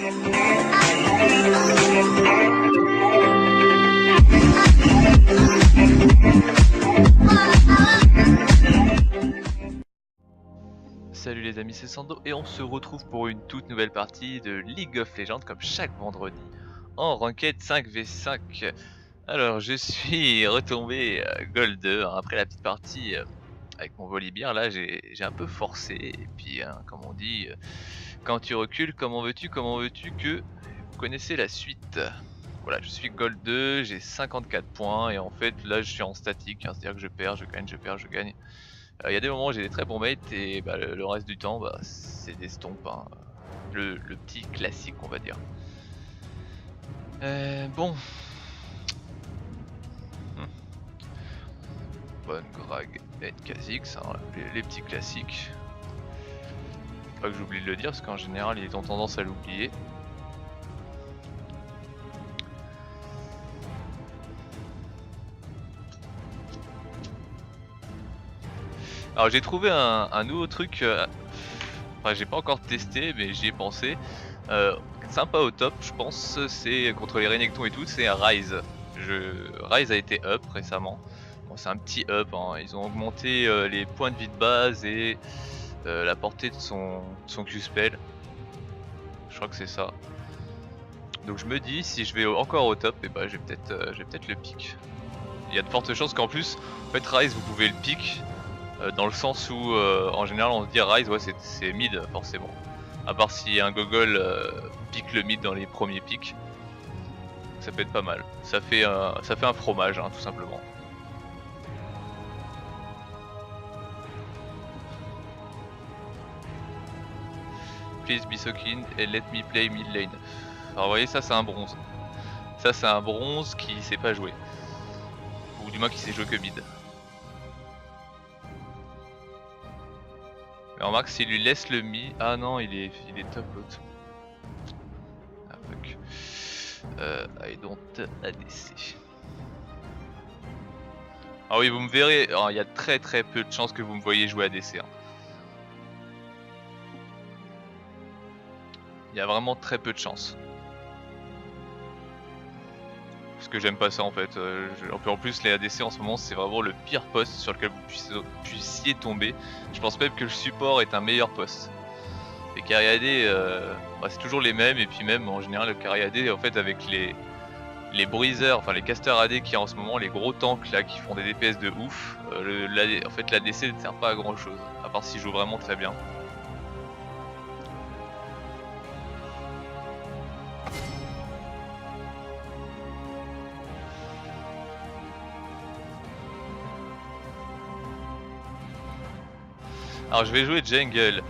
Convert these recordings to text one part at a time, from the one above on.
Salut les amis, c'est Sando et on se retrouve pour une toute nouvelle partie de League of Legends comme chaque vendredi en Ranked 5v5. Alors je suis retombé Gold 2 hein, après la petite partie avec mon volibear. Là j'ai un peu forcé et puis comme on dit, quand tu recules comment veux-tu que vous connaissez la suite. Voilà, je suis Gold 2, j'ai 54 points et en fait là je suis en statique, hein, c'est à dire que je perds, je gagne, je perds, je gagne. Il y a des moments où j'ai des très bons mates et bah, le reste du temps bah, c'est des stompes, hein. Le petit classique on va dire. Bon. Bonne Grag et Kha'Zix, hein, les petits classiques. Pas que j'oublie de le dire parce qu'en général ils ont tendance à l'oublier. Alors j'ai trouvé un nouveau truc, enfin j'ai pas encore testé mais j'y ai pensé, sympa au top je pense, c'est contre les Renekton et tout, c'est Ryze. Ryze a été up récemment, bon, c'est un petit up, hein. Ils ont augmenté les points de vie de base et la portée de son Q-spell, je crois que c'est ça. Donc je me dis si je vais encore au top, et bah je vais peut-être le pick. Il y a de fortes chances qu'en plus, en fait Ryze vous pouvez le pick. Dans le sens où en général on se dit Ryze ouais c'est mid forcément. À part si un gogol pique le mid dans les premiers picks. Ça peut être pas mal. Ça fait un fromage hein, tout simplement. Please be so kind and let me play mid lane. Alors vous voyez ça c'est un bronze. Ça c'est un bronze qui sait pas jouer. Ou du moins qui sait jouer que mid. Mais remarque s'il lui laisse le mi... Ah non il est top l'autre. Ah fuck. I don't ADC. Ah oui vous me verrez, il y a très peu de chances que vous me voyez jouer ADC. Hein. Il y a vraiment très peu de chances. Parce que j'aime pas ça en fait. En plus les ADC en ce moment c'est vraiment le pire poste sur lequel vous puissiez tomber. Je pense même que le support est un meilleur poste. Les carry AD bah, c'est toujours les mêmes et puis même en général le carry AD en fait avec les bruisers, enfin les casters AD qui en ce moment, les gros tanks là qui font des DPS de ouf, en fait l'ADC ne sert pas à grand chose, à part s'il joue vraiment très bien. Alors je vais jouer jungle.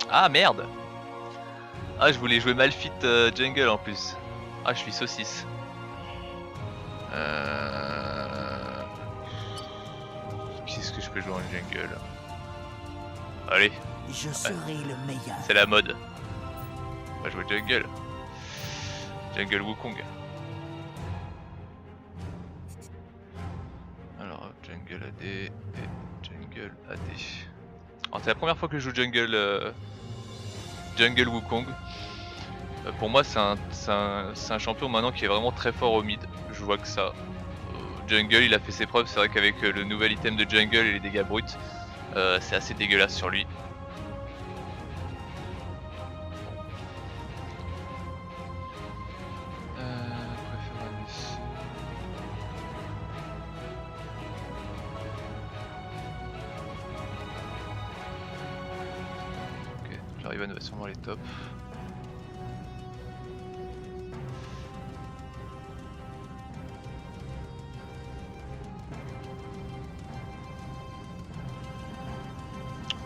Ah merde. Ah je voulais jouer Malphite jungle en plus. Ah je suis saucisse. Qu'est-ce que je peux jouer en jungle? Allez. Je serai le meilleur. C'est la mode. On va jouer jungle. Jungle Wukong. Alors jungle AD et jungle AD. Alors c'est la première fois que je joue jungle Wukong. Pour moi c'est un champion maintenant qui est vraiment très fort au mid. Je vois que ça. Jungle il a fait ses preuves, c'est vrai qu'avec le nouvel item de jungle et les dégâts bruts, c'est assez dégueulasse sur lui. Riven va sûrement les top.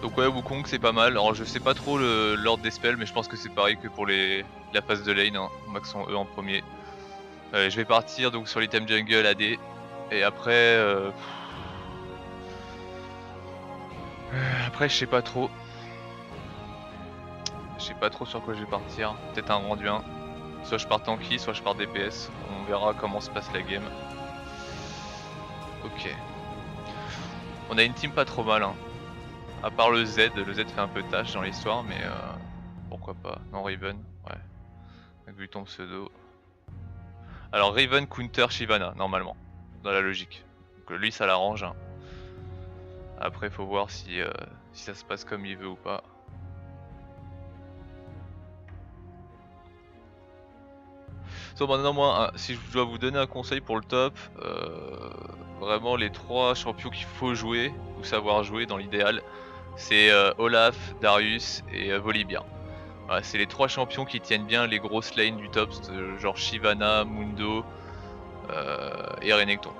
Donc ouais Wukong c'est pas mal, alors je sais pas trop l'ordre des spells mais je pense que c'est pareil que pour la phase de lane, hein. Max en E en premier. Je vais partir donc sur l'item jungle AD et après je sais pas trop. Je sais pas trop sur quoi je vais partir, peut-être un rendu 1. Soit je pars tanky, soit je pars DPS, on verra comment se passe la game. Ok. On a une team pas trop mal, hein. À part le Z fait un peu tâche dans l'histoire, mais pourquoi pas. Non, Riven, ouais. Avec vu ton pseudo. Alors Riven counter Shyvana, normalement, dans la logique. Donc lui ça l'arrange. Hein. Après faut voir si ça se passe comme il veut ou pas. So, maintenant moi, si je dois vous donner un conseil pour le top, vraiment les 3 champions qu'il faut jouer, ou savoir jouer dans l'idéal, c'est Olaf, Darius et Volibear. Voilà, c'est les 3 champions qui tiennent bien les grosses lanes du top, genre Shyvana, Mundo et Renekton.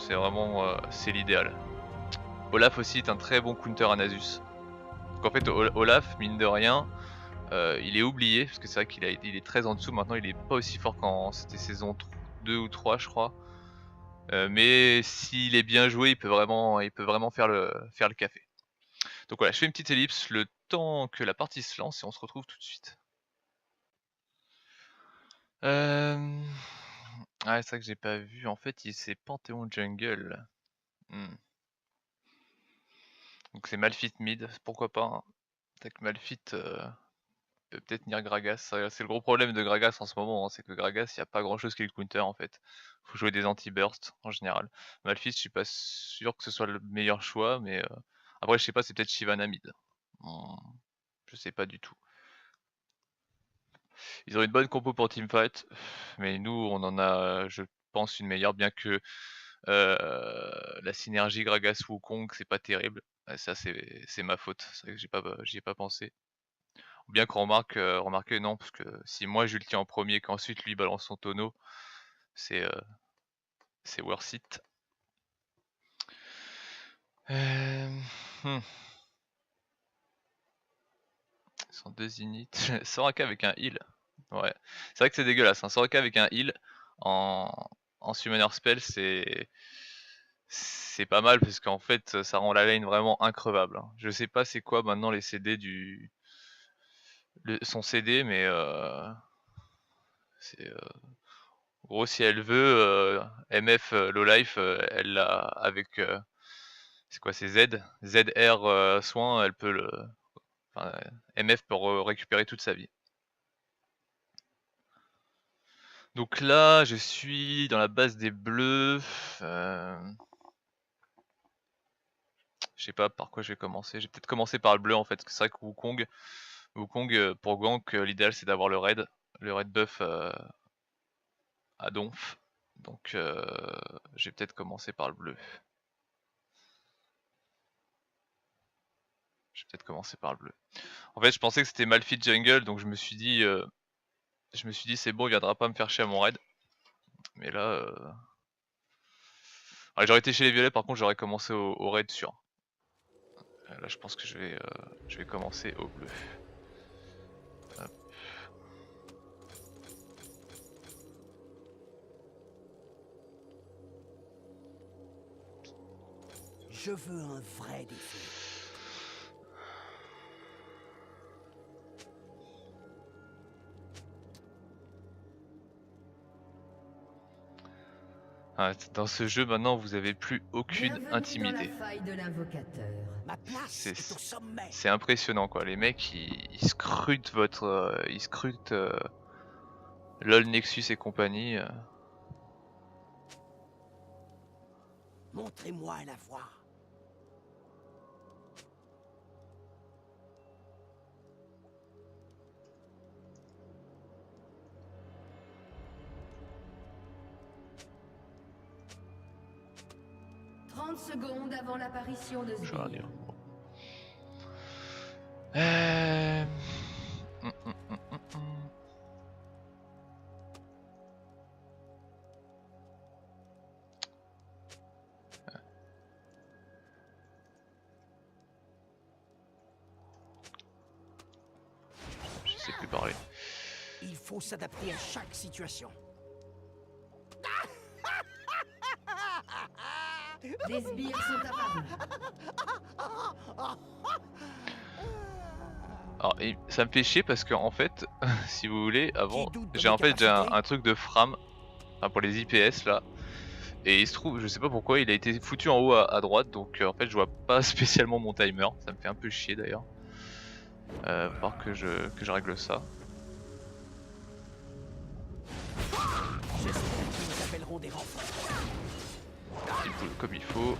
C'est vraiment c'est l'idéal. Olaf aussi est un très bon counter à Nasus. Donc en fait Olaf, mine de rien, il est oublié, parce que c'est vrai qu'il est très en dessous, maintenant il est pas aussi fort quand c'était saison 2 ou 3 je crois. Mais s'il est bien joué, il peut vraiment faire le café. Donc voilà, je fais une petite ellipse le temps que la partie se lance et on se retrouve tout de suite. Ah c'est vrai que j'ai pas vu, en fait c'est Panthéon Jungle. Donc c'est Malphite mid, pourquoi pas. Hein. Peut-être que Malphite peut peut-être tenir Gragas. C'est le gros problème de Gragas en ce moment, hein, c'est que Gragas, il n'y a pas grand chose qui le counter en fait. Faut jouer des anti-burst en général. Malphite, je suis pas sûr que ce soit le meilleur choix, mais après, je sais pas, c'est peut-être Shyvana mid. Je sais pas du tout. Ils ont une bonne compo pour teamfight, mais nous, on en a, je pense, une meilleure, bien que la synergie Gragas-Wukong, c'est pas terrible. Ça, c'est ma faute, c'est vrai que j'y ai pas pensé. Ou bien qu'on remarque non, parce que si moi je le tiens en premier, qu'ensuite lui balance son tonneau, c'est worth it. Ils sont 2 inhits. Soraka avec un heal. Ouais. C'est vrai que c'est dégueulasse. Hein. Soraka avec un heal en summoner spell, c'est pas mal parce qu'en fait ça rend la lane vraiment increvable. Hein. Je sais pas c'est quoi maintenant les CD son CD, mais c'est en gros si elle veut MF low life, elle l'a avec c'est quoi, c'est Z ZR soin, elle peut le enfin, MF peut récupérer toute sa vie. Donc là je suis dans la base des bleus, je sais pas par quoi je vais commencer. Je vais peut-être commencer par le bleu en fait, parce que c'est vrai que Wukong pour gank, l'idéal c'est d'avoir le raid buff à donf. Donc je vais peut-être commencer par le bleu. En fait je pensais que c'était Malphite jungle, donc je me suis dit c'est bon, il viendra pas me faire chier à mon raid. Mais là j'aurais été chez les violets, par contre j'aurais commencé au raid sûr. Là je pense que je vais commencer au bleu. Hop. Je veux un vrai défi. Dans ce jeu maintenant vous avez plus aucune intimité. C'est impressionnant quoi, les mecs ils scrutent ils scrutent LOL Nexus et compagnie. Montrez-moi la voie. Secondes avant l'apparition de Je vais Zvir. dire. Je sais plus parler. Il faut s'adapter à chaque situation. Des sbires sont apparus. Alors ça me fait chier parce que en fait, si vous voulez, avant j'ai un truc de Fram, enfin pour les IPS là, Et il se trouve, je sais pas pourquoi, il a été foutu en haut à droite, donc en fait je vois pas spécialement mon timer, ça me fait un peu chier d'ailleurs. Va falloir que je règle ça. J'espère qu'ils nous appelleront des renforts. Il boule comme il faut.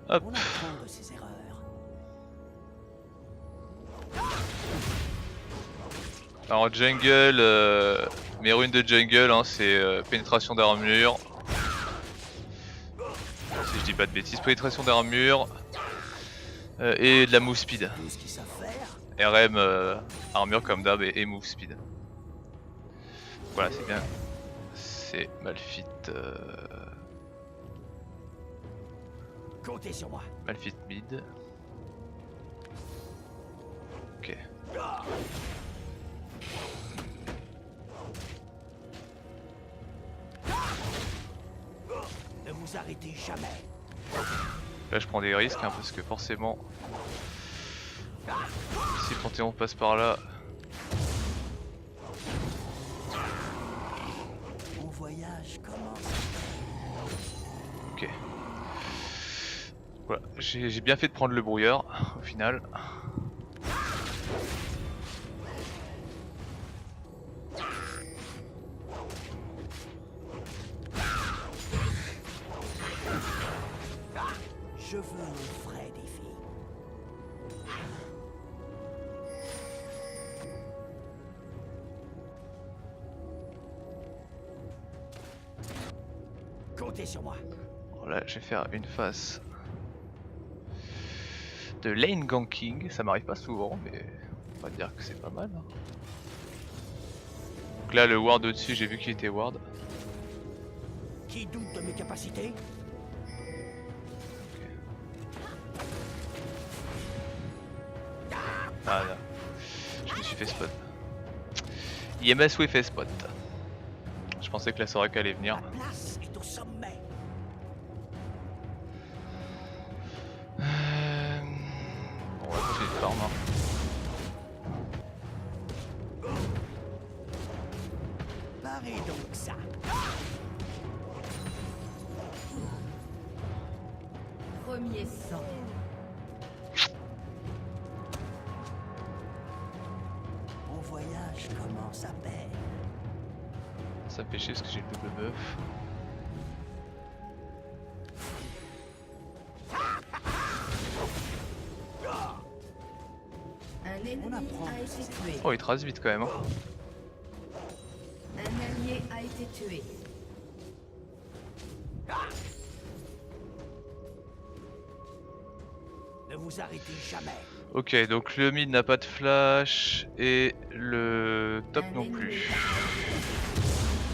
Hop. On apprend de ses erreurs. Alors jungle, mes runes de jungle, hein, c'est pénétration d'armure. Si je dis pas de bêtises, pénétration d'armure et de la move speed. Tout ce qu'ils savent faire. RM, armure comme d'hab et move speed. Voilà, c'est bien. C'est Malphite. Comptez sur moi. Malphite mid. Ok. Ne vous arrêtez jamais. Là je prends des risques hein, parce que forcément si Panthéon passe par là. Mon voyage commence. Ok. Voilà, j'ai bien fait de prendre le brouilleur au final. Je veux un vrai défi. Comptez sur moi. Voilà, je vais faire une phase de lane ganking. Ça m'arrive pas souvent, mais on va dire que c'est pas mal. Donc là, le ward au-dessus, j'ai vu qu'il était ward. Qui doute de mes capacités? Ah là, je me suis fait spot. IMS oui fait spot. Je pensais que la Soraka allait venir. La place est au sommet. Bon, on va continuer de farm. Hein. Parez donc ça. Premier sang. Mon voyage commence à peine. Ça me fait chier parce que j'ai le double buff. Un ennemi a été tué. Oh, il trace vite quand même. Hein. Un allié a été tué. Ne vous arrêtez jamais. Ok, donc le mid n'a pas de flash et le top Un non ennemi plus.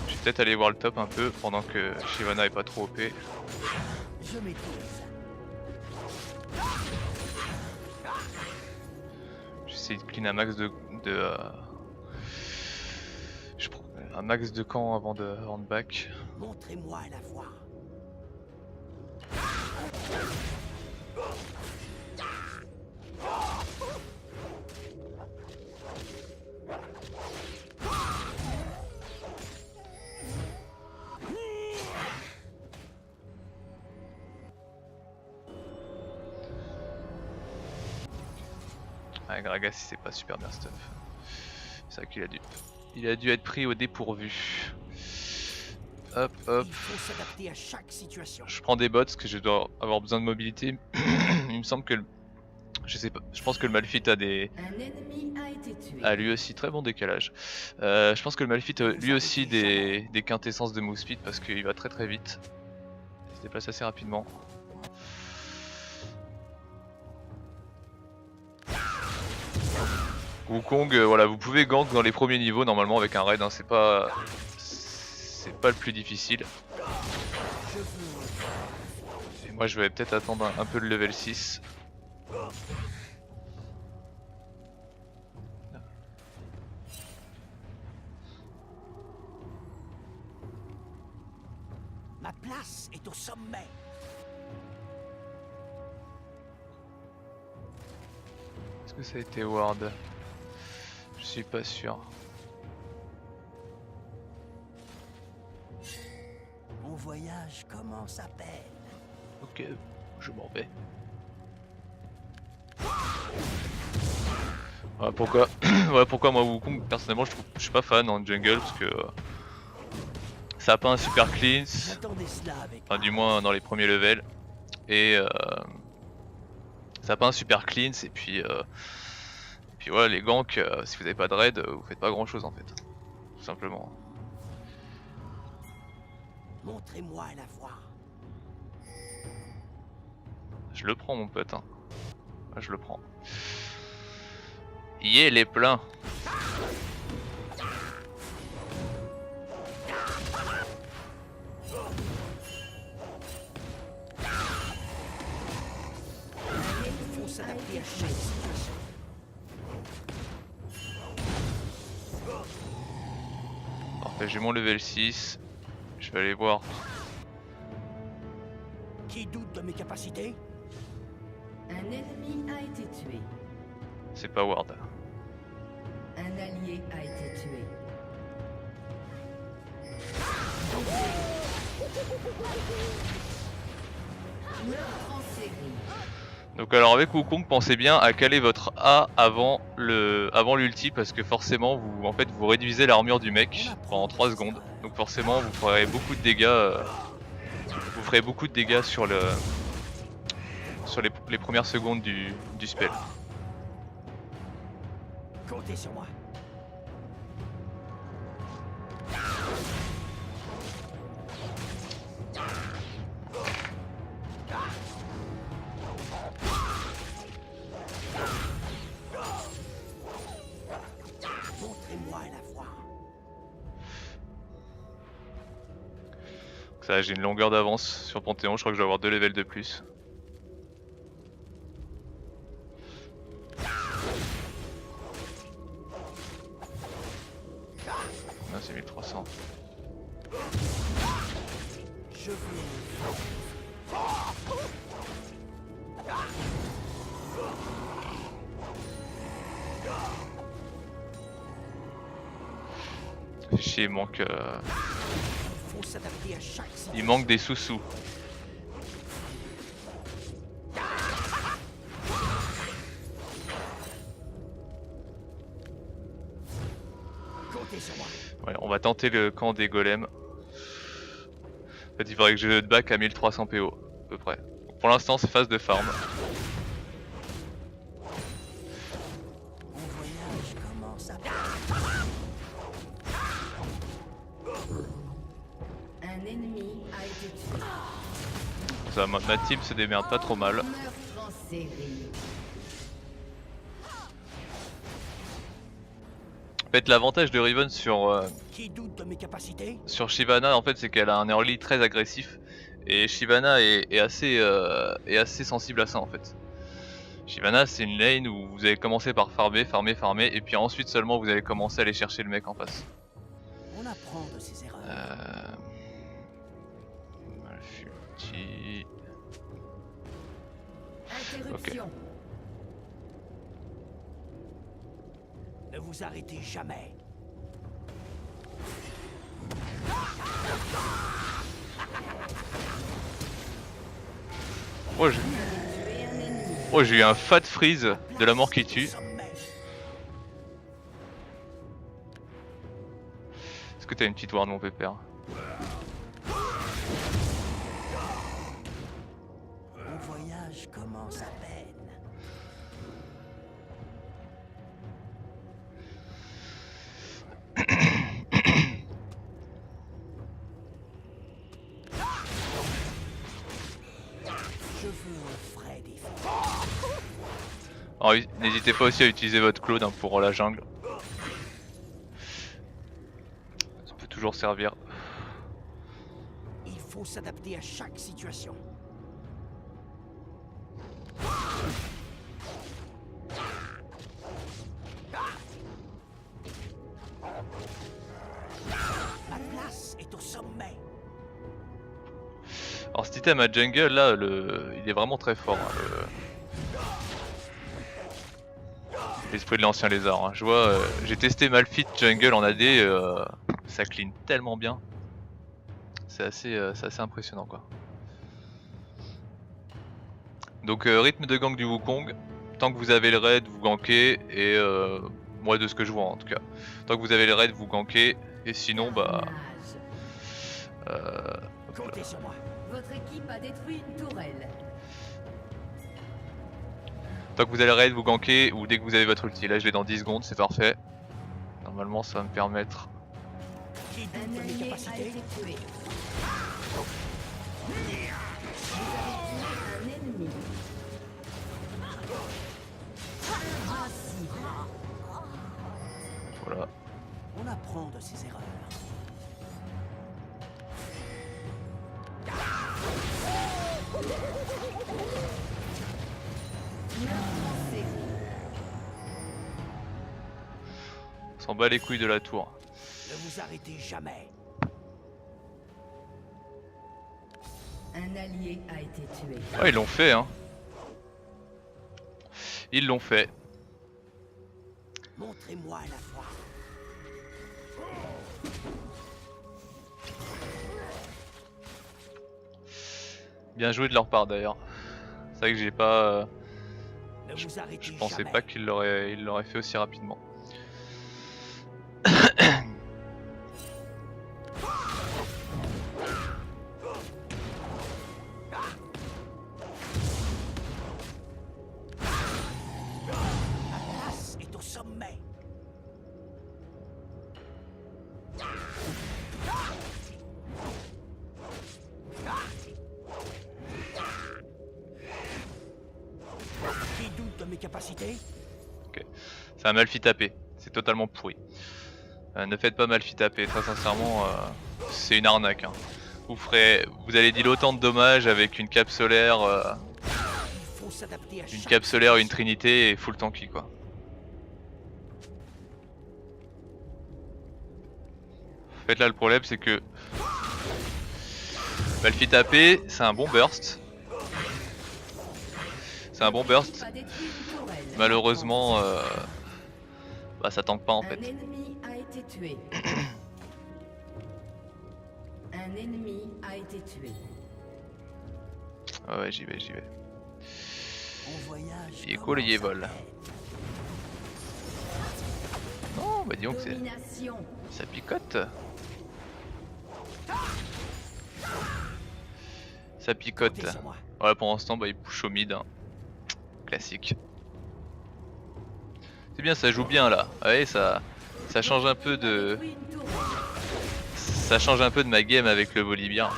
Je vais peut-être aller voir le top un peu pendant que Shyvana est pas trop OP. Je maîtrise. J'essaie de clean un max de je prends un max de camp avant de back. Montrez-moi la voie. Ah, Gragas c'est pas super bien stuff. C'est vrai qu'il a dû être pris au dépourvu. Hop hop. Il faut s'adapter à chaque situation. Je prends des bots parce que je dois avoir besoin de mobilité. Il me semble que je sais pas, je pense que le Malphite a des. Un ennemi a été tué. A lui aussi très bon décalage. Je pense que le Malphite a lui aussi des quintessences de move speed parce qu'il va très très vite. Il se déplace assez rapidement. Wukong, voilà, vous pouvez gank dans les premiers niveaux normalement avec un raid, hein, c'est pas le plus difficile. Et moi je vais peut-être attendre un peu le level 6. Ma place est au sommet. Est-ce que ça a été ward? suis pas sûr. Mon voyage commence à peine. Ok, je m'en vais. Ouais, pourquoi ouais, pourquoi moi Wukong personnellement je suis pas fan en jungle parce que ça a pas un super cleanse, J'attendais cela avec. enfin du moins dans les premiers levels, et ça a pas un super cleanse, et puis voilà, les ganks, si vous avez pas de raid, vous faites pas grand chose en fait, tout simplement. Montrez-moi la voie. Je le prends mon pote, hein. Je le prends. Yeah, les pleins. Il faut s'adapter à chaque situation. Parfait, j'ai mon level 6. Je vais aller voir. Qui doute de mes capacités? Un ennemi a été tué. C'est pas Ward. Un allié a été tué. Meurtre en série. Donc alors avec Wukong, pensez bien à caler votre A avant l'ulti, parce que forcément vous réduisez l'armure du mec pendant 3 secondes. Donc forcément vous ferez beaucoup de dégâts sur les premières secondes du spell. Comptez sur moi. Montrez-moi la voie. Ça, j'ai une longueur d'avance sur Panthéon, je crois que je vais avoir 2 levels de plus. Ah, c'est 1300. Je veux. Fait chier, Faut s'adapter à chaque situation. il manque des sous-sous. Comptez sur moi. Ouais, on va tenter le camp des golems. En fait, il faudrait que je le back à 1300 PO, à peu près. Donc, pour l'instant, c'est phase de farm. Mon voyage commence à peine. Un ennemi a été tué. Ça, ma team se démerde pas trop mal. Meurtre en série. En fait, l'avantage de Riven Qui doute de mes capacités? sur Shyvana, en fait, c'est qu'elle a un early très agressif. Et Shyvana est assez sensible à ça, en fait. Shyvana, c'est une lane où vous allez commencer par farmer, et puis ensuite seulement vous allez commencer à aller chercher le mec en face. On apprend de ses erreurs. Malfulti. Interruption. Ne vous arrêtez jamais. Oh, j'ai eu un fat freeze de la mort qui tue. Est-ce que t'as une petite ward, mon pépère? Mon voyage commence à peine. Je veux un vrai défi. Alors, n'hésitez pas aussi à utiliser votre Claude, hein, pour la jungle. Ça peut toujours servir. Il faut s'adapter à chaque situation. Ma place est au sommet. Alors cet item à jungle là, il est vraiment très fort, hein, l'esprit de l'ancien lézard. Hein. Je vois, j'ai testé Malphite Jungle en AD, ça clean tellement bien. C'est assez impressionnant quoi. Donc rythme de gank du Wukong, tant que vous avez le raid vous gankez et moi de ce que je vois en tout cas. Tant que vous avez le raid vous gankez et sinon bah... Comptez sur moi. Votre équipe a détruit une tourelle. Tant que vous avez le raid vous gankez ou dès que vous avez votre ulti. Là je l'ai dans 10 secondes, c'est parfait. Normalement ça va me permettre... Qui doute Un de mes allié a capacités? été tué. Vous avez tué un ennemi. Invincible. Voilà. On apprend de ses erreurs. C'est On s'en bat les couilles de la tour. Ne vous arrêtez jamais. un allié a été tué. Ah ils l'ont fait hein. Ils l'ont fait. Montrez-moi la foi. Bien joué de leur part d'ailleurs. C'est vrai que j'ai pas... Ne vous arrêtez je pensais jamais. pas qu'ils l'auraient fait aussi rapidement. La place est au sommet. Qui doute de mes capacités? Ok. C'est un Malphite tapé. C'est totalement pourri. Ne faites pas Malphite tapé. Très sincèrement, c'est une arnaque. Hein. Vous allez deal autant de dommages avec une cape solaire, Il faut s'adapter à une chaque cape solaire, une situation. trinité et full tanky quoi. En fait là le problème c'est que Malphite AP c'est un bon burst. C'est un bon burst. L'équipe a détruit une tourelle. Malheureusement bah ça tank pas en Un fait. ennemi a été tué. Un ennemi a été tué. Ah ouais j'y vais. On voyage. Il est comme cool et en il est vol. s'appelle. Non bah disons que Domination. ça picote. Ça picote. Comptez sur moi. Voilà pour l'instant bah il push au mid. Hein. Classique. C'est bien, ça joue bien là. Ouais, ça change un peu de... Détruit une tourelle. Ça change un peu de ma game avec le Bolivien.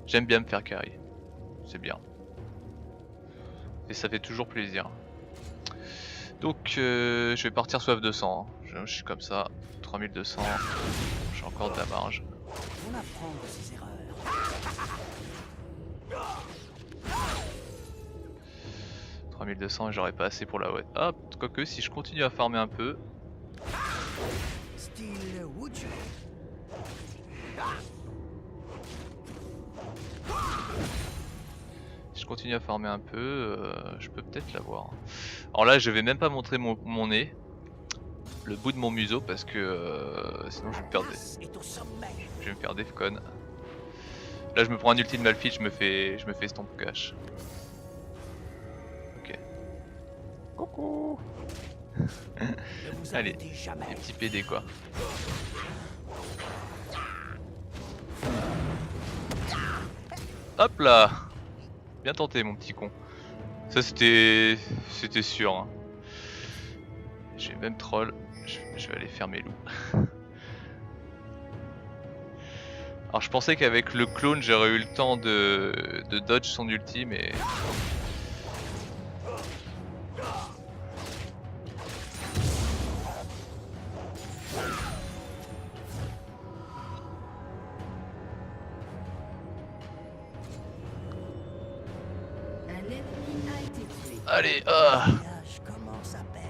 J'aime bien me faire carry. C'est bien. Et ça fait toujours plaisir. Donc je vais partir soif de sang. Hein. Je suis comme ça. 3200. J'ai encore de la marge. On apprend de ses erreurs. 3200 et j'aurais pas assez pour la wet. Ah, quoique si je continue à farmer un peu. Style Wuju. Si je continue à farmer un peu, je peux peut-être l'avoir. Alors là, je vais même pas montrer mon nez, le bout de mon museau, parce que sinon je vais me faire des, Place est au sommet. je vais me faire defcon. Là, je me prends un ulti de Malphite, je me fais stomp cash. Ok. Coucou. Ne vous Allez, arrêtez jamais. les petits PD quoi. Hop là. Bien tenté mon petit con. Ça c'était sûr. Hein. J'ai même troll. Je vais aller faire mes loups. Alors je pensais qu'avec le clone j'aurais eu le temps de dodge son ulti mais... Un ennemi a été tué. Allez, Le voyage commence à peine.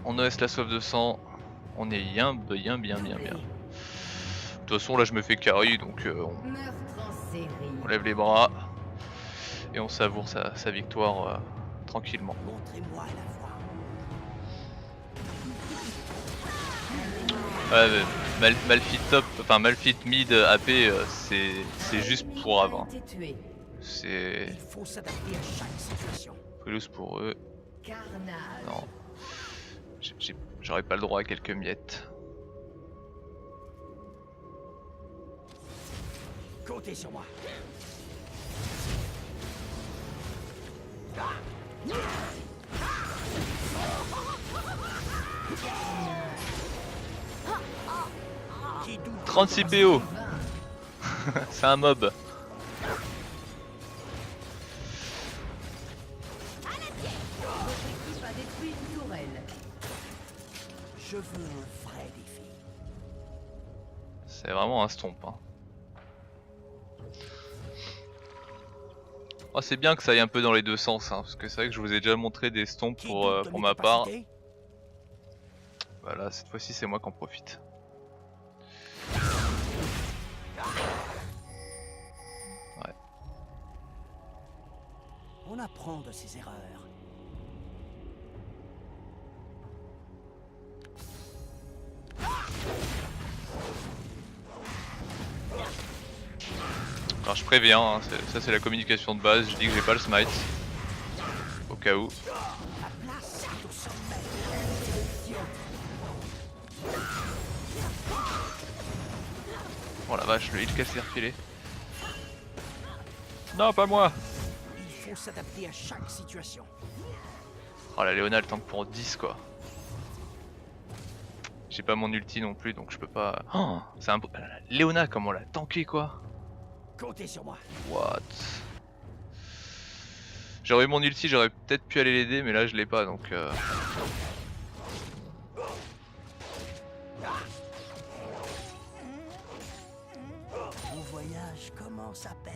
on OS la soif de sang. On est bien. De toute façon là je me fais carry donc Meurtre en série. on lève les bras. Et on savoure sa victoire tranquillement. Montrez-moi la voie. Ouais, mais Malphite top, enfin Malphite mid AP, c'est juste pour avant. A été tué. C'est Il faut s'adapter à chaque situation. plus pour eux. Carnage. Non, j'aurais pas le droit à quelques miettes. Comptez sur moi. Qui doute 36 PO. C'est un mob. Votre équipe a détruit une tourelle. Je veux un vrai défi. C'est vraiment un stomp. Hein. Oh, c'est bien que ça aille un peu dans les deux sens, hein, parce que c'est vrai que je vous ai déjà montré des stomps Qui pour doute de mes ma part. capacités? Voilà, cette fois-ci c'est moi qui en profite. Ouais. On apprend de ses erreurs. Alors je préviens, hein, ça c'est la communication de base, je dis que j'ai pas le smite. Au cas où. La place est au sommet. Oh la vache, le heal casse les refilés. Non, pas moi. Il faut s'adapter à chaque situation. Oh la Léona elle tank pour 10 quoi. J'ai pas mon ulti non plus donc je peux pas... Oh, c'est un... Léona comment l'a tanké quoi. Comptez sur moi. What? J'aurais eu mon ulti, j'aurais peut-être pu aller l'aider mais là je l'ai pas donc... Mon voyage commence à peine.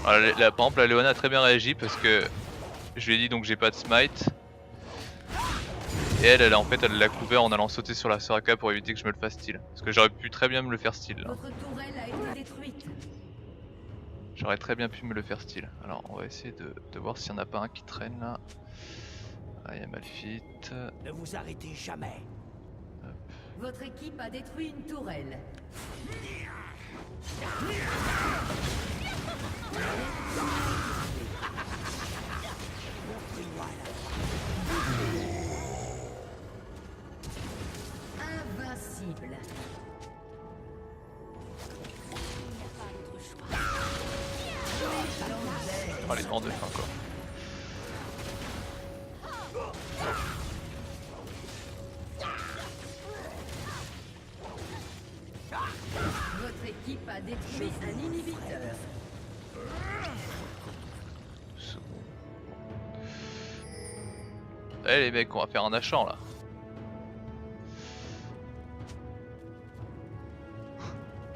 Ah, par exemple la Léona a très bien réagi parce que je lui ai dit donc j'ai pas de smite. Et elle en fait elle l'a couvert en allant sauter sur la Soraka pour éviter que je me le fasse steal. Parce que j'aurais pu très bien me le faire steal là. Votre tourelle a été détruite. J'aurais très bien pu me le faire steal. Alors on va essayer de voir s'il n'y en a pas un qui traîne là. Ah il y a Malphite. Ne vous arrêtez jamais. Votre équipe a détruit une tourelle. Montrez-moi la voie. Invincible. Oh les dents de fin quoi. Votre équipe a détruit un inhibiteur. C'est bon. Eh les mecs, on va faire un achat là.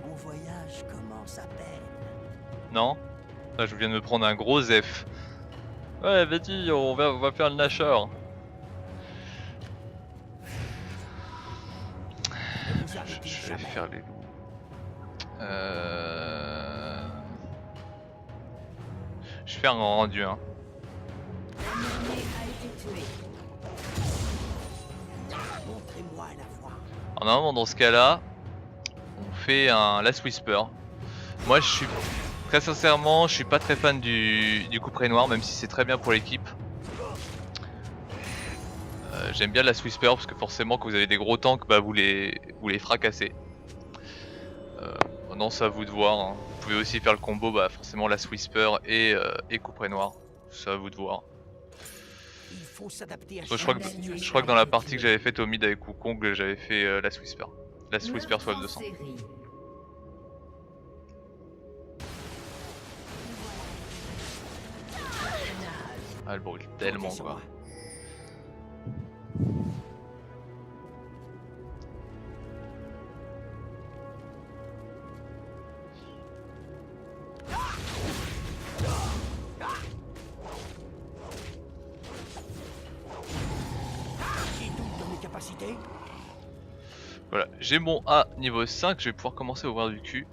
Mon voyage commence à peine. Non? Là je viens de me prendre un gros F. Ouais vas-y, on va faire le Nashor. Ne vous arrêtez Je vais jamais. faire les loups. Je fais un rendu hein. Un allié a été tué. Montrez-moi la voie. Alors normalement dans ce cas là, on fait un Last Whisper. Moi je suis très sincèrement, je suis pas très fan du couperet noir même si c'est très bien pour l'équipe. J'aime bien Last Whisper parce que forcément quand vous avez des gros tanks bah vous les fracassez. Maintenant c'est à vous de voir, hein. Vous pouvez aussi faire le combo bah forcément Last Whisper et couperet noir. C'est à vous de voir. Il faut s'adapter à Moi, chaque situation. je crois que dans la partie que j'avais faite au mid avec Wukong, j'avais fait Last Whisper. Last Whisper Meurtre soit en 200. série. Ah elle brûle tellement Comptez sur quoi. moi. Qui doute de mes capacités? Voilà, j'ai mon A niveau 5, je vais pouvoir commencer à ouvrir du cul.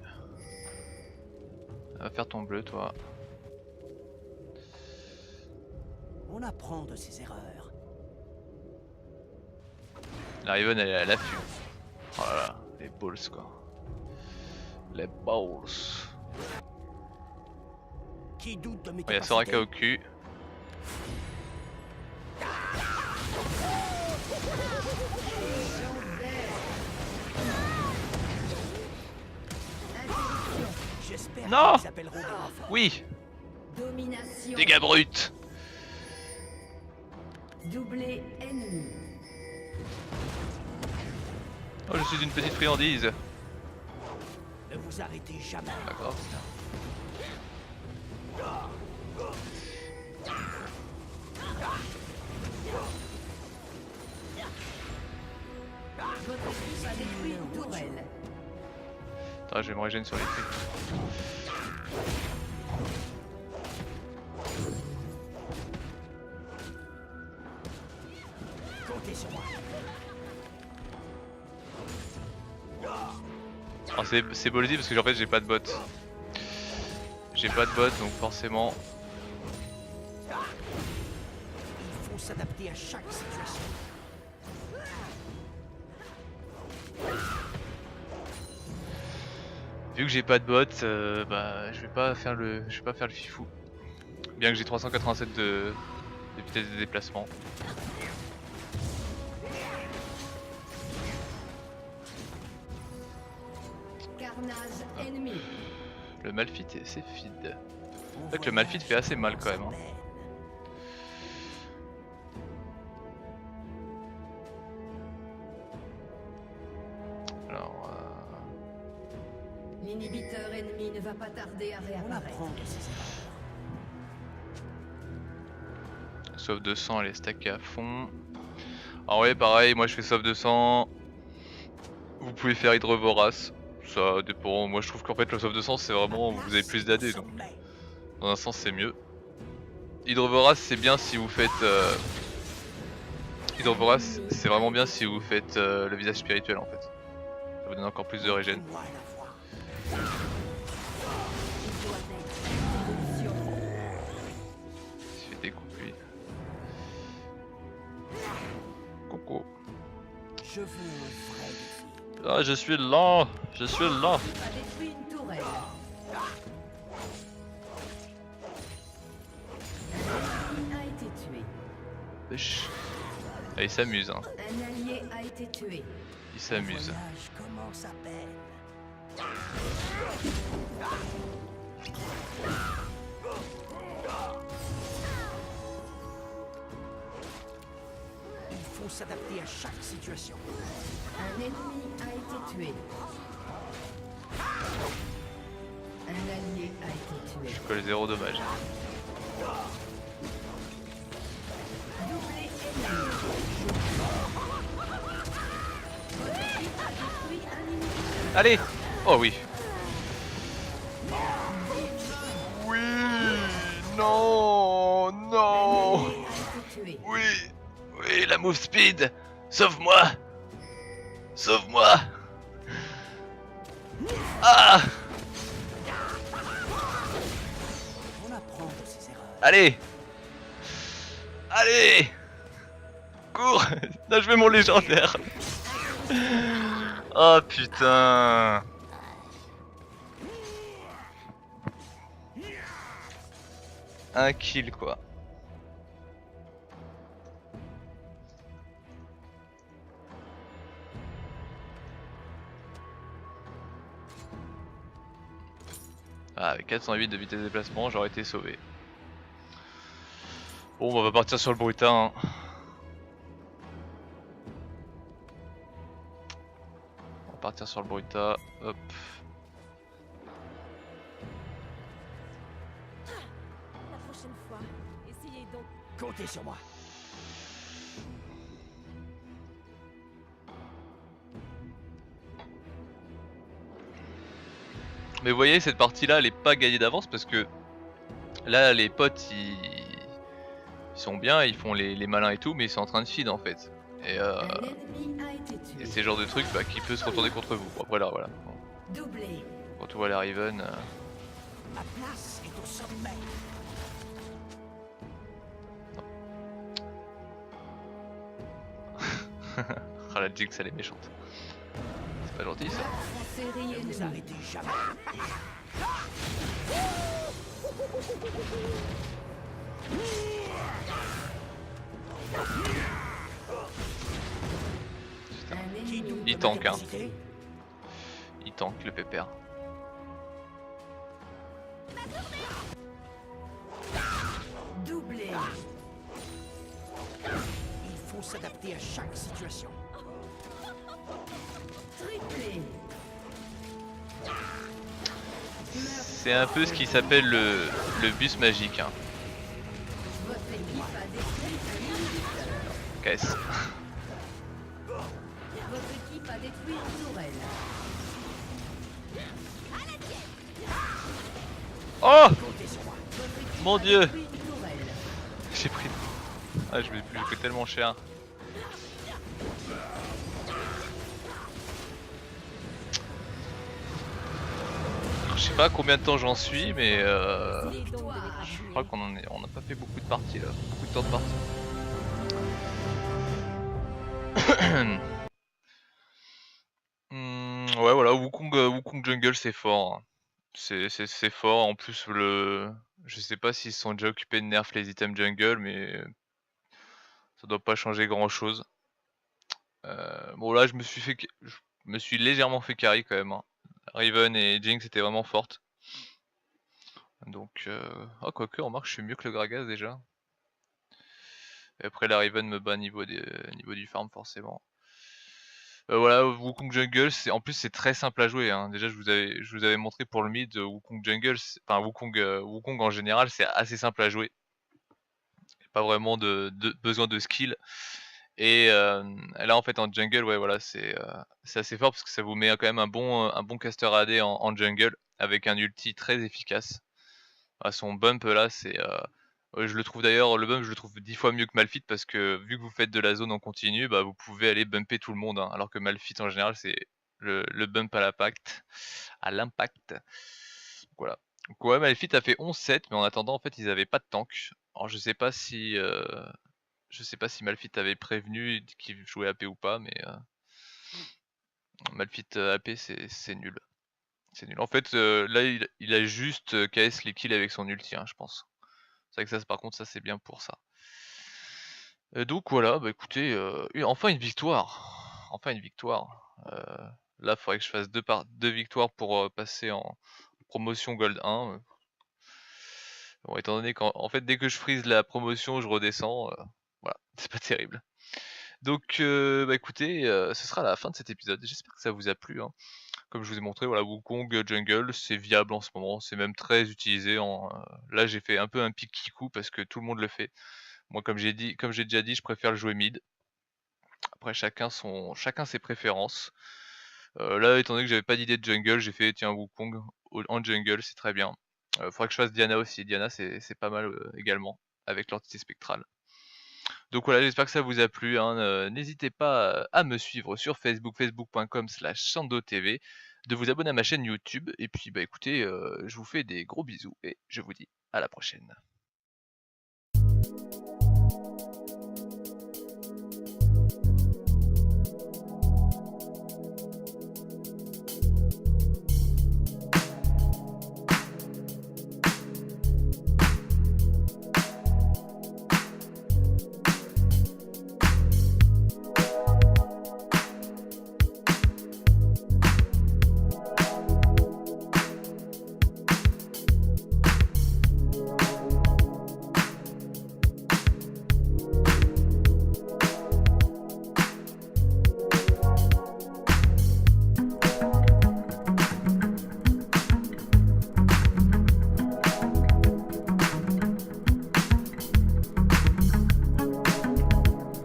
Va faire ton bleu toi. On apprend de ses erreurs. La Riven elle est à l'affût. Oh là là, les balls quoi. Les balls. Qui doute de mes Il y a capacités? Soraka au cul. J'espère Non. qu'ils appelleront des renforts. Oui, Domination. dégâts bruts. Doublé ennemi. Oh, je suis une petite friandise. Ne vous arrêtez jamais. D'accord. Votre équipe a détruit une tourelle. Attends, je vais me régénérer sur les trucs. Comptez sur moi. Alors c'est ballsy parce que en fait j'ai pas de bot. J'ai pas de bot donc forcément. Il faut s'adapter à chaque situation. Vu que j'ai pas de bot, bah je vais pas faire le fifou. Bien que j'ai 387 de vitesse de déplacement. Carnage ennemi. Le Malphite c'est feed. C'est vrai que le Malphite fait assez mal quand même. Hein. Alors L'inhibiteur ennemi ne va pas tarder à On réapparaître. apprend de ses erreurs. sauf 200 elle est stackée à fond. Alors ouais pareil, moi je fais sauf 200. Vous pouvez faire Hydre Vorace. Ça dépend, moi je trouve qu'en fait le sauf 200 c'est vraiment, vous avez plus d'AD donc dans un sens c'est mieux. Hydre Vorace c'est bien si vous faites... Hydre Vorace c'est vraiment bien si vous faites le visage spirituel en fait. Ça vous donne encore plus de régène. Moi à la fois. Il se fait découpe lui. Coucou. Je veux un vrai défi. Ah je suis lent, je suis lent. A détruit une tourelle. L'ennemi a été tué. Wesh. Ah, il s'amuse hein, Un allié a été tué. il s'amuse. Le voyage commence à peine. Il faut s'adapter à chaque situation. Un ennemi a été tué. Un allié a été tué. Je colle 0 dommage. Doublé ennemi. Votre équipe a détruit un ennemi. Allez. Oh oui. Oui. Non. Non. Un allié a été tué. Oui. Oui, la move speed. Sauve-moi. Sauve-moi. Ah. On apprend de ses erreurs. Allez. Allez. Cours. Là, je veux mon légendaire. Oh putain. Un kill quoi. Ah, avec 408 de vitesse de déplacement, j'aurais été sauvé. Bon, on va partir sur le Bruta. Hein. On va partir sur le Bruta. Hop. La prochaine fois, essayez donc. Comptez sur moi. Mais vous voyez, cette partie-là, elle est pas gagnée d'avance parce que là, les potes, ils sont bien, ils font les malins et tout, mais ils sont en train de feed en fait. Et Un ennemi a été tué. c'est le genre de truc bah, qui peut se retourner contre vous. Bon, voilà, voilà. Doublé. Quand on voit la Riven, Ma place est au sommet. Ah la Jinx elle est méchante. C'est pas gentil ça. En série Ne vous ennemie. arrêtez jamais. Putain, Un Qui ennemi doute Il de ma tank, hein. capacité? il tank le pépère. doublé. Il faut s'adapter à chaque situation. Triplé. C'est un peu ce qui s'appelle le bus magique. Hein. Votre équipe a détruit un inhibiteur. Caisse. Votre équipe a détruit une tourelle. Oh Comptez sur moi. Votre équipe Mon a Dieu. détruit une tourelle. J'ai pris. Ah je me coûte tellement cher. Je sais pas combien de temps j'en suis mais Essayez donc de les je crois grappiller. on n'a pas fait beaucoup de parties là, beaucoup de temps de partie. Ouais voilà, Wukong Jungle c'est fort. Hein. C'est fort, en plus je sais pas s'ils se sont déjà occupés de nerf les items jungle mais ça doit pas changer grand chose. Bon là je me suis légèrement fait carry quand même. Hein. Riven et Jinx étaient vraiment fortes. Donc oh quoique remarque je suis mieux que le Gragas déjà. Et après la Riven me bat niveau du farm forcément. Voilà, Wukong Jungle, en plus c'est très simple à jouer. Hein. Déjà je vous avais montré pour le mid Wukong Jungle, enfin Wukong en général c'est assez simple à jouer. Pas vraiment de besoin de skill. Et là en fait en jungle ouais voilà c'est assez fort parce que ça vous met quand même un bon caster AD en jungle avec un ulti très efficace. Son bump là c'est ouais, je le trouve d'ailleurs le bump je le trouve 10 fois mieux que Malphite parce que vu que vous faites de la zone en continu bah vous pouvez aller bumper tout le monde hein, alors que Malphite en général c'est le bump à l'impact. Voilà. Donc ouais Malphite a fait 11-7 mais en attendant en fait ils avaient pas de tank. Alors je sais pas si Malphite avait prévenu qu'il jouait AP ou pas, mais Malphite AP c'est nul. C'est nul. En fait, là il a juste KS les kills avec son ulti, hein, je pense. C'est vrai que ça, par contre, ça c'est bien pour ça. Donc voilà, bah écoutez, enfin une victoire. Enfin une victoire. Là, il faudrait que je fasse deux victoires pour passer en promotion Gold 1. Bon, étant donné qu'en fait, dès que je freeze la promotion, je redescends. Voilà, c'est pas terrible. Donc, bah écoutez, ce sera la fin de cet épisode. J'espère que ça vous a plu. Hein. Comme je vous ai montré, voilà, Wukong Jungle, c'est viable en ce moment. C'est même très utilisé. Là, j'ai fait un peu un pic Kiku parce que tout le monde le fait. Moi, comme j'ai déjà dit, je préfère le jouer mid. Après, chacun ses préférences. Là, étant donné que j'avais pas d'idée de jungle, j'ai fait tiens Wukong en jungle, c'est très bien. Faudrait que je fasse Diana aussi. Diana, c'est pas mal également avec l'entité spectrale. Donc voilà, j'espère que ça vous a plu. Hein. N'hésitez pas à me suivre sur Facebook, facebook.com/SandoTV, de vous abonner à ma chaîne YouTube. Et puis bah écoutez, je vous fais des gros bisous et je vous dis à la prochaine.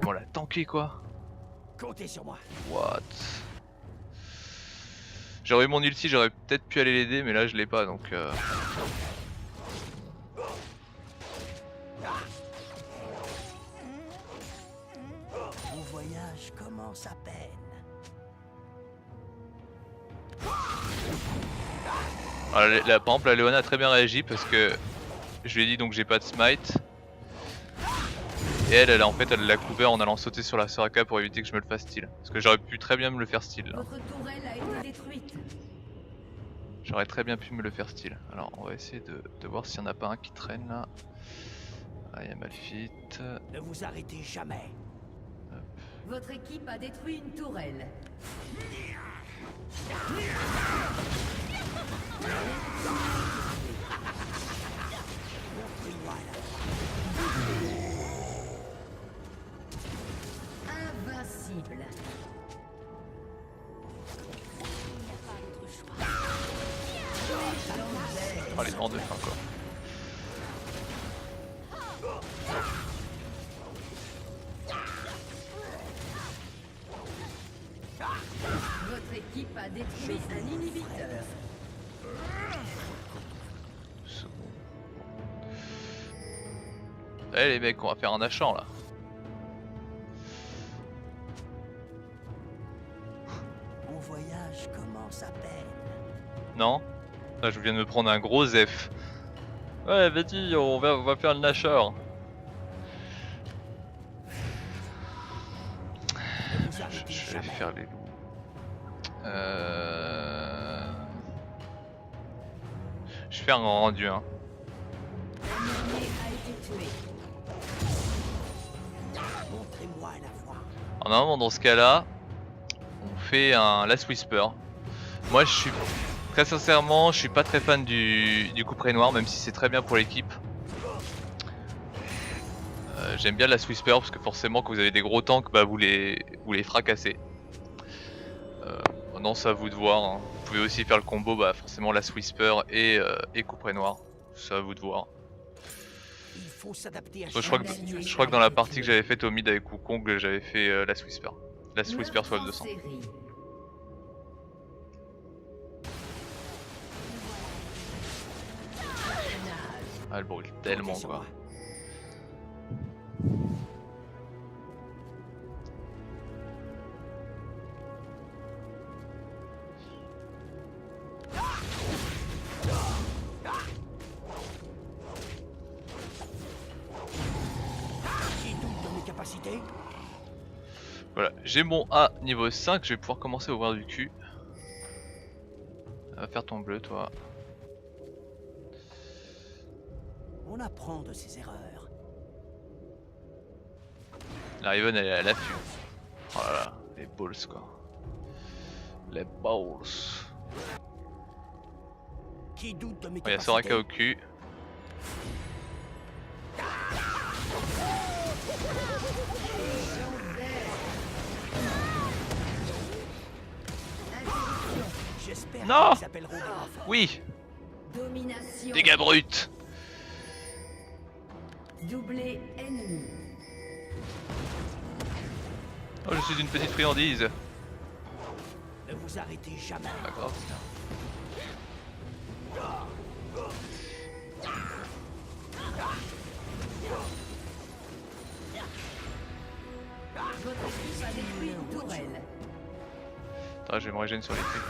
On l'a tanké quoi. Comptez sur moi. What? J'aurais eu mon ulti, j'aurais peut-être pu aller l'aider, mais là je l'ai pas donc. Mon voyage commence à peine. Par exemple la Léona a très bien réagi parce que je lui ai dit donc j'ai pas de smite. Et elle en fait elle l'a couvert en allant sauter sur la Soraka pour éviter que je me le fasse steal. Parce que j'aurais pu très bien me le faire steal là. Votre tourelle a été détruite. J'aurais très bien pu me le faire steal. Alors on va essayer de voir s'il n'y en a pas un qui traîne là. Ah il y a Malphite. Ne vous arrêtez jamais. Votre équipe a détruit une tourelle. Invincible. Oh les morts de faim quoi. Votre équipe a détruit un inhibiteur. Allez les mecs, on va faire un achat là. Mon voyage commence à peine. Non? Là je viens de me prendre un gros F. Ouais vas-y, on va faire le Nashor. Ne vous arrêtez Je vais jamais. faire les loups. Je vais faire un rendu hein. Un allié a été tué. Montrez-moi la voie. Normalement dans ce cas là, on fait un Last Whisper. Moi je suis très sincèrement, je suis pas très fan du couperet noir même si c'est très bien pour l'équipe. J'aime bien Last Whisper parce que forcément quand vous avez des gros tanks bah vous les fracassez. Non c'est à vous de voir hein. Vous pouvez aussi faire le combo bah forcément Last Whisper et couperet noir. C'est à vous de voir. Il faut s'adapter à Je chaque crois situation. que dans la partie que j'avais faite au mid avec Wukong j'avais fait Last Whisper. Last Whisper Meurtre Soif en 200. série. Ah elle brûle tellement Comptez sur quoi. moi. Qui doute de mes capacités? Voilà, j'ai mon A niveau 5, je vais pouvoir commencer à ouvrir du cul. Va faire ton bleu toi. On apprend de ses erreurs. La Riven elle est à l'affût. Oh là là, les balls quoi. Les balls. Qui doute de mes Il y a capacités? Soraka au cul. J'espère Non. qu'ils appelleront des renforts. Oui, Domination. dégâts bruts. Doublé ennemi. Oh je suis une petite friandise. Ne vous arrêtez jamais. Pas grave. Votre équipe a détruit une tourelle. Attends, je vais me régénérer sur les trucs.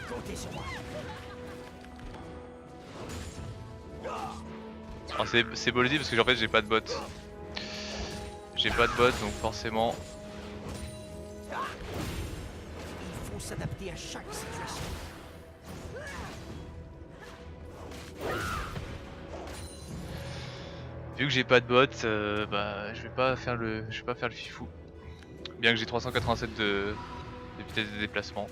Comptez sur moi. Alors c'est ballsy parce que en fait j'ai pas de bot. J'ai pas de bot donc forcément. Il faut s'adapter à chaque situation. Vu que j'ai pas de bot, bah je vais pas faire le fifou. Bien que j'ai 387 de vitesse de déplacement.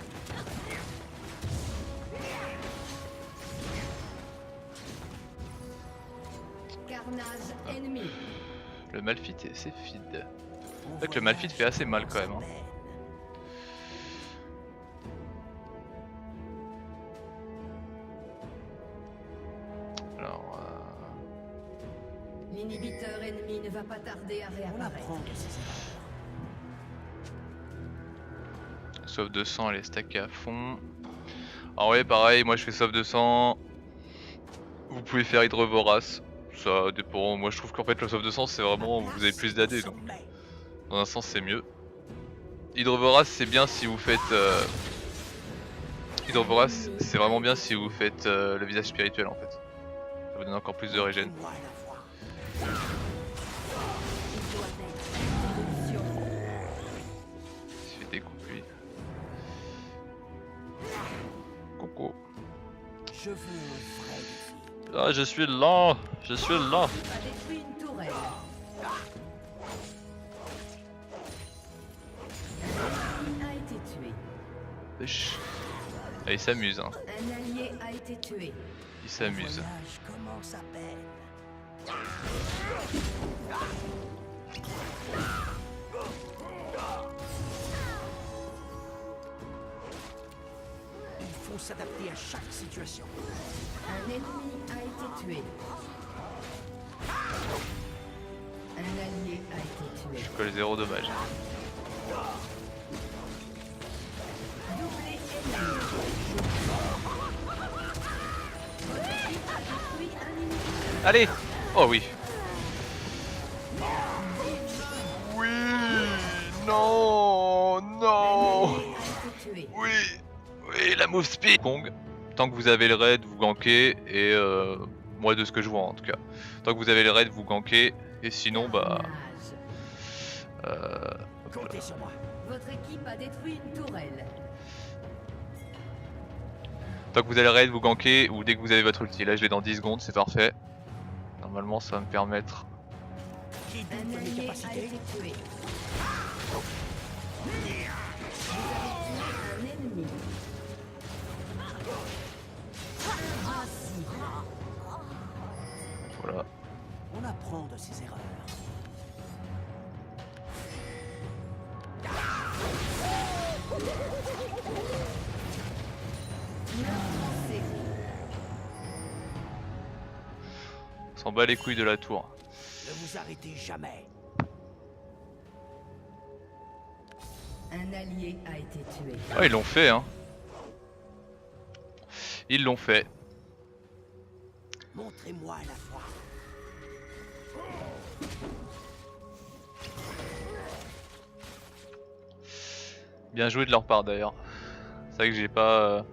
Carnage ennemi. Le Malphite c'est feed. En fait le Malphite fait assez mal quand même. Hein. Alors L'inhibiteur ennemi ne va pas tarder à On réapparaître. apprend de ses erreurs. Sauf 200 elle est stackée à fond. Alors ouais pareil moi je fais sauf 200. Vous pouvez faire Hydrovorace. Ça dépend, moi je trouve qu'en fait le sauf 200 c'est vraiment vous avez plus d'AD donc Dans un sens c'est mieux. Hydrovorace c'est bien si vous faites... Hydrovorace c'est vraiment bien si vous faites le visage spirituel en fait. Ça vous donne encore plus de régène. Montrez-moi la voie. Il doit être l'évolution. Il se fait découper lui. Coco. Je veux un vrai défi. Ah, je suis lent. Je suis lent. A détruit une tourelle. Un ennemi a été tué. Wesh. Ah, il s'amuse hein. Un allié a été tué. Il Le s'amuse. voyage commence à peine. Il faut s'adapter à chaque situation. Un ennemi a été tué. Un allié a été tué. Je colle 0 dommage. Doublé ennemi. Votre équipe a détruit un ennemi. Allez. Oh oui. Oui. Non. Non. Un allié a été tué. Oui. Oui, la move speed. Kong. Tant que vous avez le raid, vous gankez et moi de ce que je vois en tout cas. Tant que vous avez le raid, vous gankez et sinon bah Carnage. Comptez sur moi. Votre équipe a détruit une tourelle. tant que vous avez le raid, vous gankez ou dès que vous avez votre ulti. Là je l'ai dans 10 secondes, c'est parfait. Normalement ça va me permettre. Qui doute Un de mes allié a capacités? été tué. Vous avez tué un ennemi. Invincible. Voilà. On apprend de ses erreurs. Meurtre en série. On s'en bat les couilles de la tour. Ne vous arrêtez jamais. Un allié a été tué. Ah ils l'ont fait hein. Ils l'ont fait. Montrez-moi la voie. Bien joué de leur part d'ailleurs. C'est vrai que j'ai pas.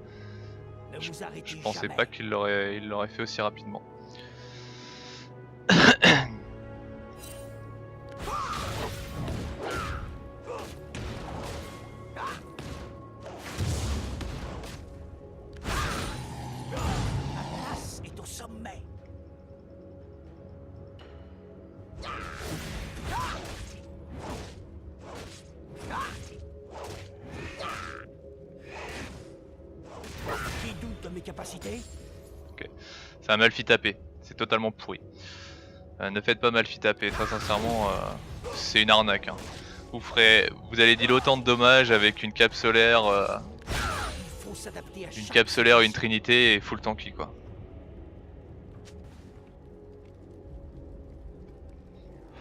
Ne vous arrêtez Je pensais jamais. pas qu'ils l'auraient fait aussi rapidement. La place est au sommet. Qui doute de mes capacités? C'est un Malfi tapé. C'est totalement pourri. Ne faites pas Malfi taper. Très sincèrement, c'est une arnaque. Hein. Vous allez deal autant de dommages avec une cape solaire, Il faut s'adapter à une chaque cape solaire, une situation. trinité et full tanky quoi.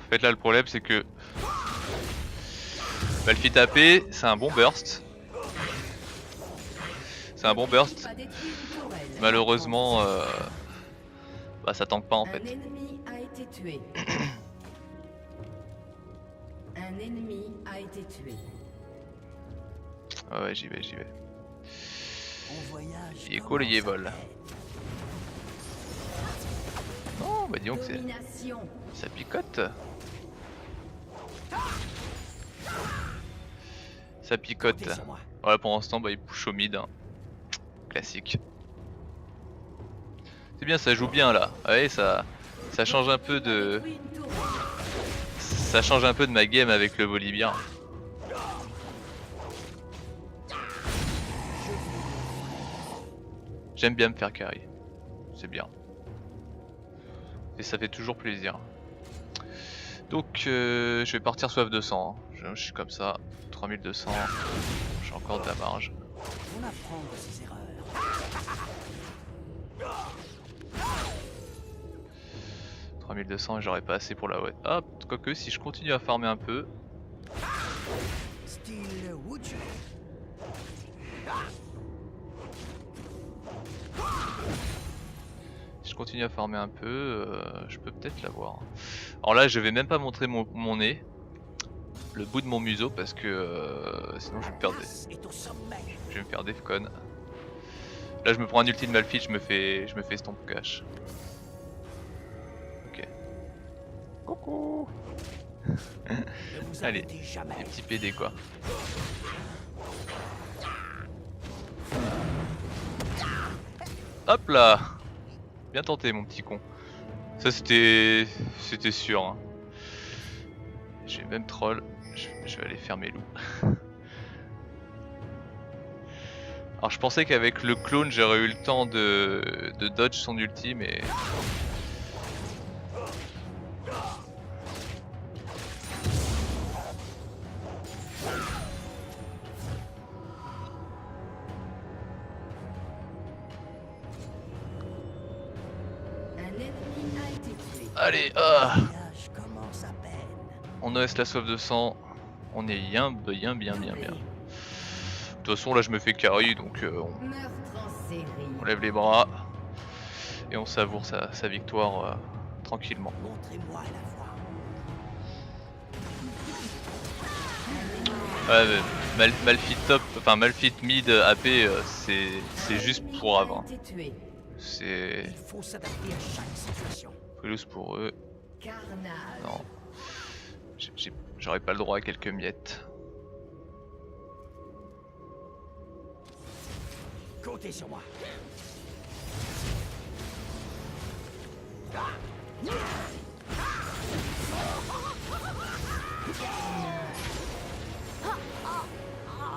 En fait là le problème c'est que Malfi tapé c'est un bon burst. C'est un bon burst. A détruit une tourelle. Malheureusement bah ça tank pas en Un fait. ennemi a été tué. Un ennemi a été tué. Ah ouais j'y vais. On voyage Il est commence cool, il est à vol. peine. Non bah disons que Domination. ça picote. Ça picote. Comptez sur moi. Voilà pour l'instant bah il push au mid. Hein. Classique. C'est bien, ça joue bien là. Ouais, ça change un peu de. Détruit une tourelle. Ça change un peu de ma game avec le Volibear. J'aime bien me faire carry. C'est bien. Et ça fait toujours plaisir. Donc je vais partir soif 200. Hein. Je suis comme ça. 3200. J'ai encore de la marge. On apprend de ses erreurs. 3200 et j'aurais pas assez pour la wet. Ah, quoique si je continue à farmer un peu. Style Wuju. Si je continue à farmer un peu, je peux peut-être l'avoir. Alors là, je vais même pas montrer mon nez. le bout de mon museau parce que sinon je vais me faire Place est au sommet. je vais me faire defcon. Là je me prends un ulti de Malphite, je me fais stomp cash. Ok. Coucou. Ne vous Allez, arrêtez jamais. les petits PD quoi. Hop là. Bien tenté mon petit con. Ça c'était sûr hein. J'ai même troll. Je vais aller faire mes loups. Alors je pensais qu'avec le clone j'aurais eu le temps de dodge son ulti mais... Un ennemi a été tué. Allez, Le voyage commence à peine. on OS la soif de sang. On est bien. De toute façon là je me fais carry donc Meurtre en série. on lève les bras. Et on savoure sa victoire tranquillement. Montrez-moi la voie. Ouais, Malphite top, enfin Malphite mid AP c'est juste pour avant. A été tué. C'est Il faut s'adapter à chaque situation. plus pour eux. Carnage. Non. J'aurais pas le droit à quelques miettes. Comptez sur moi.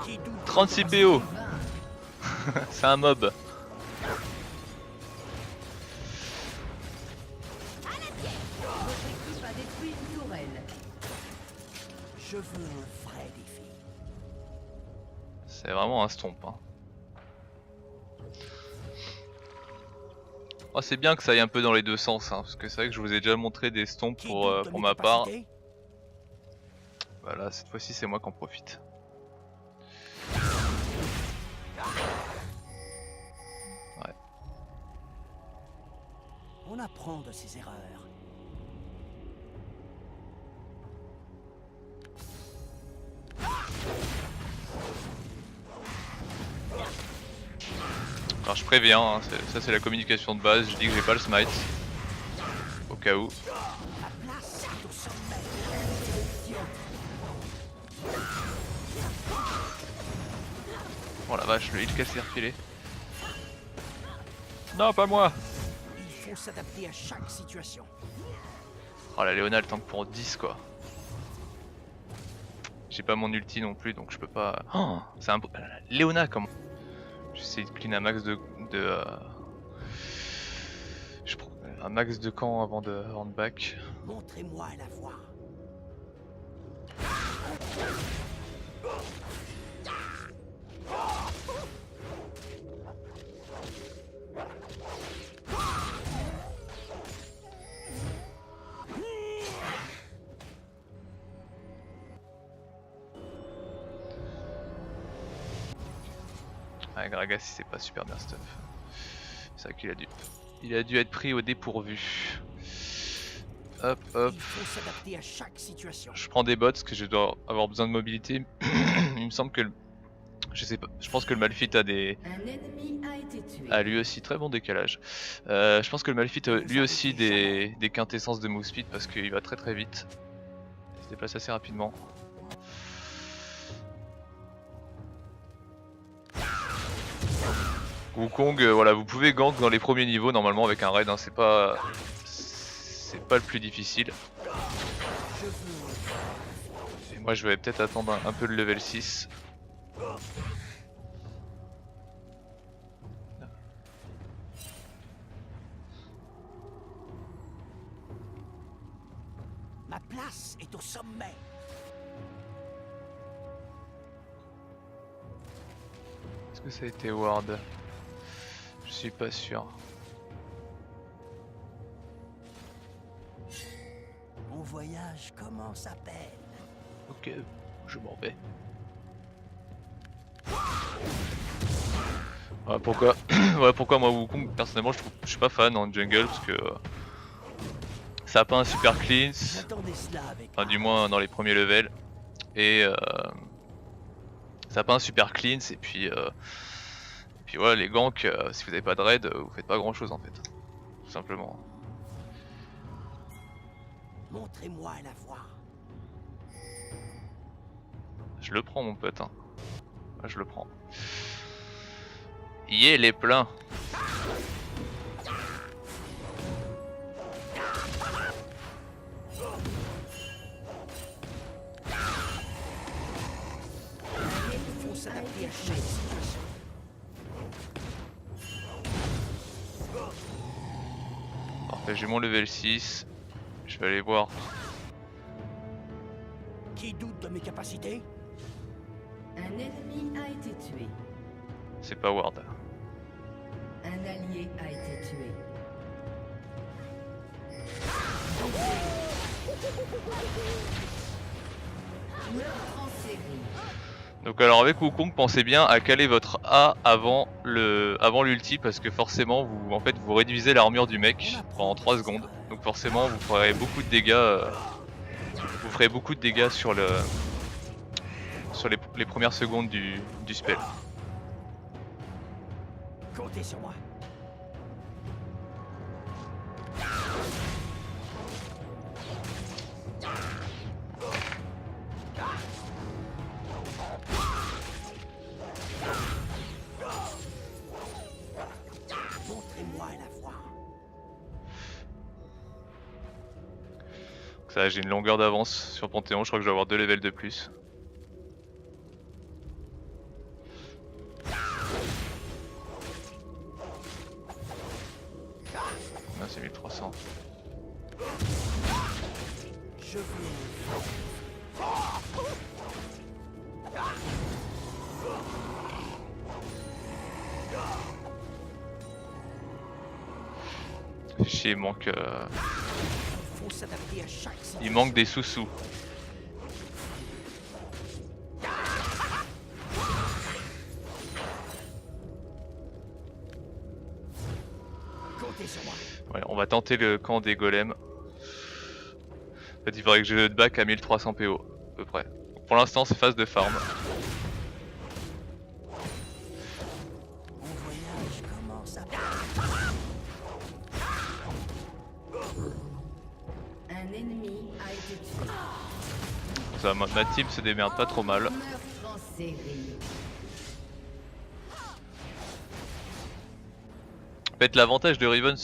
Qui doute 36 PO. C'est un mob. Votre équipe a détruit une tourelle. Je veux un vrai défi. C'est vraiment un stomp. Hein. Oh, c'est bien que ça aille un peu dans les deux sens, hein, parce que c'est vrai que je vous ai déjà montré des stomps Qui pour doute de mes ma part. capacités? Voilà, cette fois-ci c'est moi qui en profite. Ouais. On apprend de ses erreurs. Alors je préviens, hein, ça c'est la communication de base, je dis que j'ai pas le smite. Au cas où. La place est au sommet. Oh la vache, le heal casse s'est refilé. Non, pas moi. Il faut s'adapter à chaque situation. Oh la Léona elle tank pour 10 quoi. J'ai pas mon ulti non plus donc je peux pas... Oh, c'est un... Léona comment? J'essaie de clean un max de je prends un max de camp avant de back. Montrez-moi la voie. Ouais, Gragas il s'est pas super bien stuff. C'est vrai qu'il il a dû être pris au dépourvu. Hop hop. Il faut s'adapter à chaque situation. Je prends des bots parce que je dois avoir besoin de mobilité. Il me semble que je sais pas, je pense que le Malphite a des... Un ennemi a été tué. Ah lui aussi, très bon décalage. Je pense que le Malphite a lui aussi des quintessences de move speed parce qu'il va très vite. Il se déplace assez rapidement. Wukong, voilà, vous pouvez gank dans les premiers niveaux normalement avec un raid, hein, c'est pas le plus difficile. Et moi je vais peut-être attendre un peu le level 6. Ma place est au sommet. Est-ce que ça a été ward? Je suis pas sûr. Mon voyage commence à peine. Ok, je m'en vais. Voilà pourquoi, voilà pourquoi moi Wukong personnellement je suis pas fan en jungle parce que ça a pas un super cleanse, J'attendais cela avec enfin du moins dans les premiers levels. et ça pas un super cleans et puis voilà, les ganks, si vous avez pas de raid, vous faites pas grand chose en fait, tout simplement. Montrez-moi la voie. Je le prends mon pote, hein. Je le prends. Yeah, les pleins. Il faut s'adapter à chaque situation. Parfait, j'ai mon level 6. Je vais aller voir. Qui doute de mes capacités? Un ennemi a été tué. C'est pas Ward. Un allié a été tué. Meurtre en série. Donc alors avec Wukong, pensez bien à caler votre A avant l'ulti parce que forcément vous réduisez l'armure du mec pendant 3 secondes. Donc forcément vous ferez beaucoup de dégâts sur les premières secondes du spell. Comptez sur moi. Montrez-moi la voie. Donc ça, j'ai une longueur d'avance sur Panthéon, je crois que je vais avoir 2 levels de plus. Là c'est 1300. Je veux. Fait chier, Faut s'adapter à chaque situation. il manque des sous-sous. Comptez sur moi. Ouais, on va tenter le camp des golems. En fait, il faudrait que j'ai le back à 1300 PO, à peu près. Donc, pour l'instant, c'est phase de farm. Mon voyage commence à... Un ennemi a été tué. Ça, ma team se démerde pas trop mal. Meurtre en série. En fait, l'avantage de Riven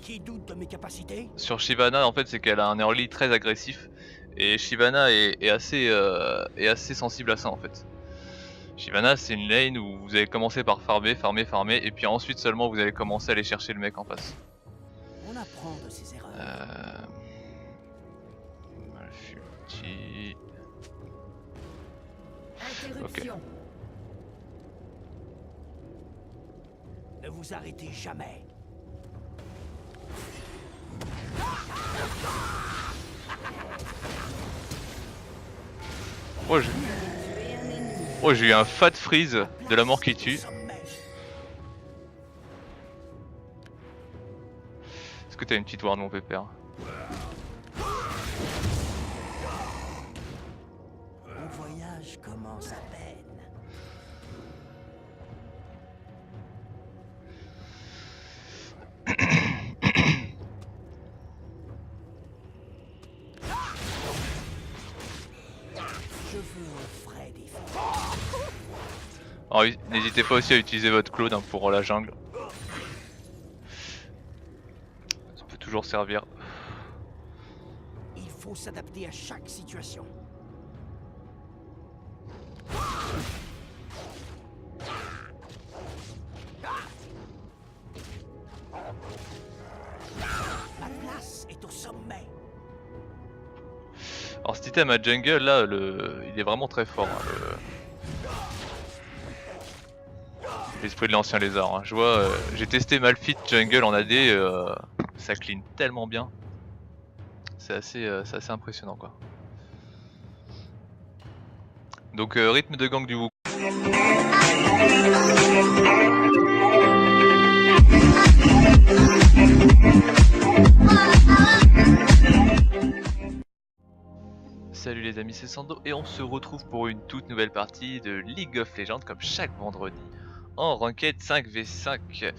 Qui doute de mes capacités? sur Shyvana, en fait, c'est qu'elle a un early très agressif. Et Shyvana est assez sensible à ça, en fait. Shyvana, c'est une lane où vous allez commencer par farmer, et puis ensuite seulement vous allez commencer à aller chercher le mec en face. On apprend de ses erreurs. Malfulti. Interruption. Ne vous arrêtez jamais. Oh, j'ai eu un fat freeze de la mort qui tue. Est-ce que t'as une petite ward, mon pépère? Mon voyage commence à peine. Je veux un vrai défi. Alors, n'hésitez pas aussi à utiliser votre Claude pour la jungle. Ça peut toujours servir. Il faut s'adapter à chaque situation. Ma place est au sommet. Alors cet item à jungle là, il est vraiment très fort. Hein, l'esprit de l'ancien lézard. Hein. Je vois, j'ai testé Malphite jungle en AD, ça clean tellement bien. C'est assez impressionnant quoi. Donc rythme de gang du Wukong. Salut les les amis, c'est Sando et on se retrouve pour une toute nouvelle partie de League of Legends comme chaque vendredi en Ranked 5v5.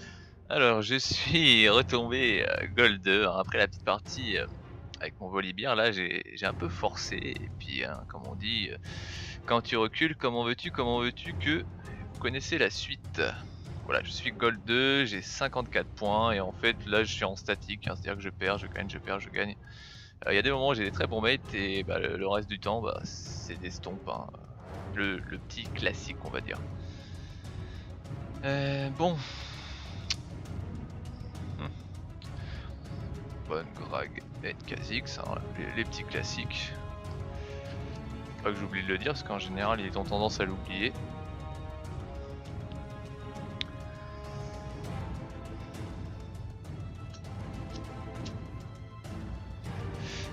Alors je suis retombé Gold 2 hein, après la petite partie avec mon volibear. Là j'ai un peu forcé et puis hein, comme on dit, quand tu recules comment veux-tu que vous connaissez la suite. Voilà, je suis Gold 2, j'ai 54 points et en fait là je suis en statique, hein, c'est-à-dire que je perds, je gagne, je perds, je gagne. Il y a des moments où j'ai des très bons mates et bah, le reste du temps bah, c'est des stompes, hein. Le petit classique on va dire. Bon. Bonne Grag et Kha'Zix, hein, les petits classiques. Pas que j'oublie de le dire parce qu'en général ils ont tendance à l'oublier.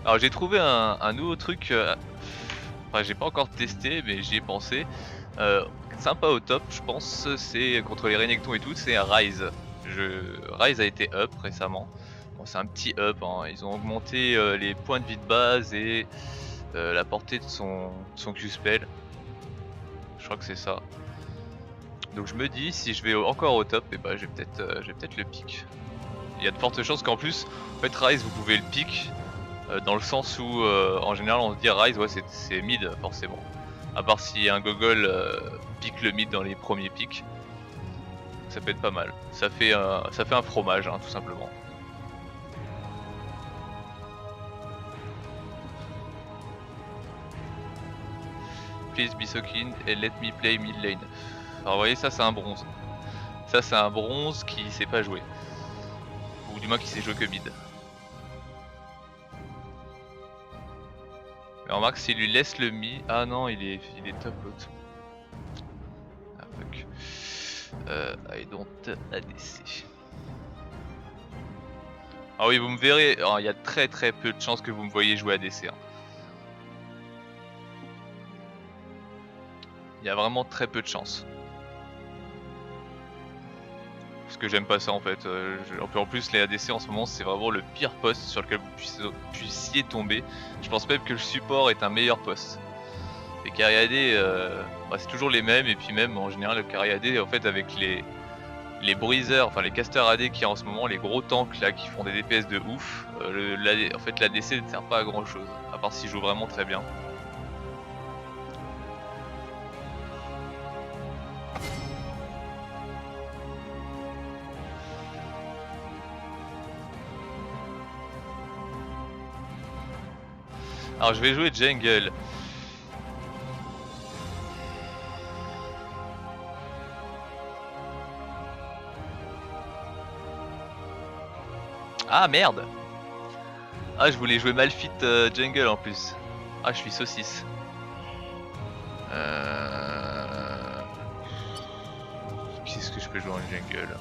Alors j'ai trouvé un nouveau truc, enfin j'ai pas encore testé mais j'y ai pensé, sympa au top je pense, c'est contre les Renekton et tout, c'est Ryze. Ryze a été up récemment, bon, c'est un petit up, hein. Ils ont augmenté les points de vie de base et la portée de son Q-spell, je crois que c'est ça. Donc je me dis si je vais encore au top, et bah je vais peut-être le pick. Il y a de fortes chances qu'en plus, en fait Ryze vous pouvez le pick. Dans le sens où en général on se dit Ryze ouais c'est mid forcément. À part si un gogol pique le mid dans les premiers picks. Ça peut être pas mal. Ça fait un fromage hein, tout simplement. Please be so kind and let me play mid lane. Alors vous voyez ça c'est un bronze. Ça c'est un bronze qui sait pas jouer. Ou du moins qui sait jouer que mid. Mais remarque s'il lui laisse le mi... Ah non il est top l'autre. Ah fuck. I don't ADC. Ah oui vous me verrez, il y a très peu de chances que vous me voyez jouer ADC. Hein. Il y a vraiment très peu de chances. Parce que j'aime pas ça en fait. En plus les ADC en ce moment c'est vraiment le pire poste sur lequel vous puissiez tomber. Je pense même que le support est un meilleur poste. Les carry AD bah, c'est toujours les mêmes et puis même en général le carry AD en fait avec les breezers, enfin les casters AD qui en ce moment, les gros tanks là qui font des DPS de ouf, en fait l'ADC ne sert pas à grand chose, à part s'il joue vraiment très bien. Alors je vais jouer jungle. Ah merde. Ah je voulais jouer Malphite jungle en plus. Ah je suis saucisse. Qu'est-ce que je peux jouer en jungle?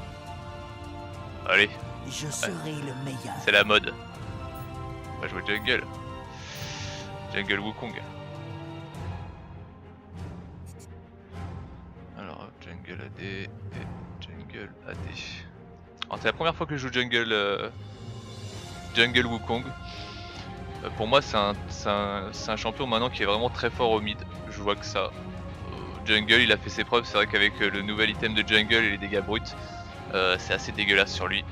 Allez. Je serai le meilleur. C'est la mode. On va jouer jungle. Jungle Wukong. Alors jungle AD et jungle AD. Alors c'est la première fois que je joue jungle Wukong. Pour moi c'est un champion maintenant qui est vraiment très fort au mid. Je vois que ça. Jungle il a fait ses preuves, c'est vrai qu'avec le nouvel item de jungle et les dégâts bruts, c'est assez dégueulasse sur lui.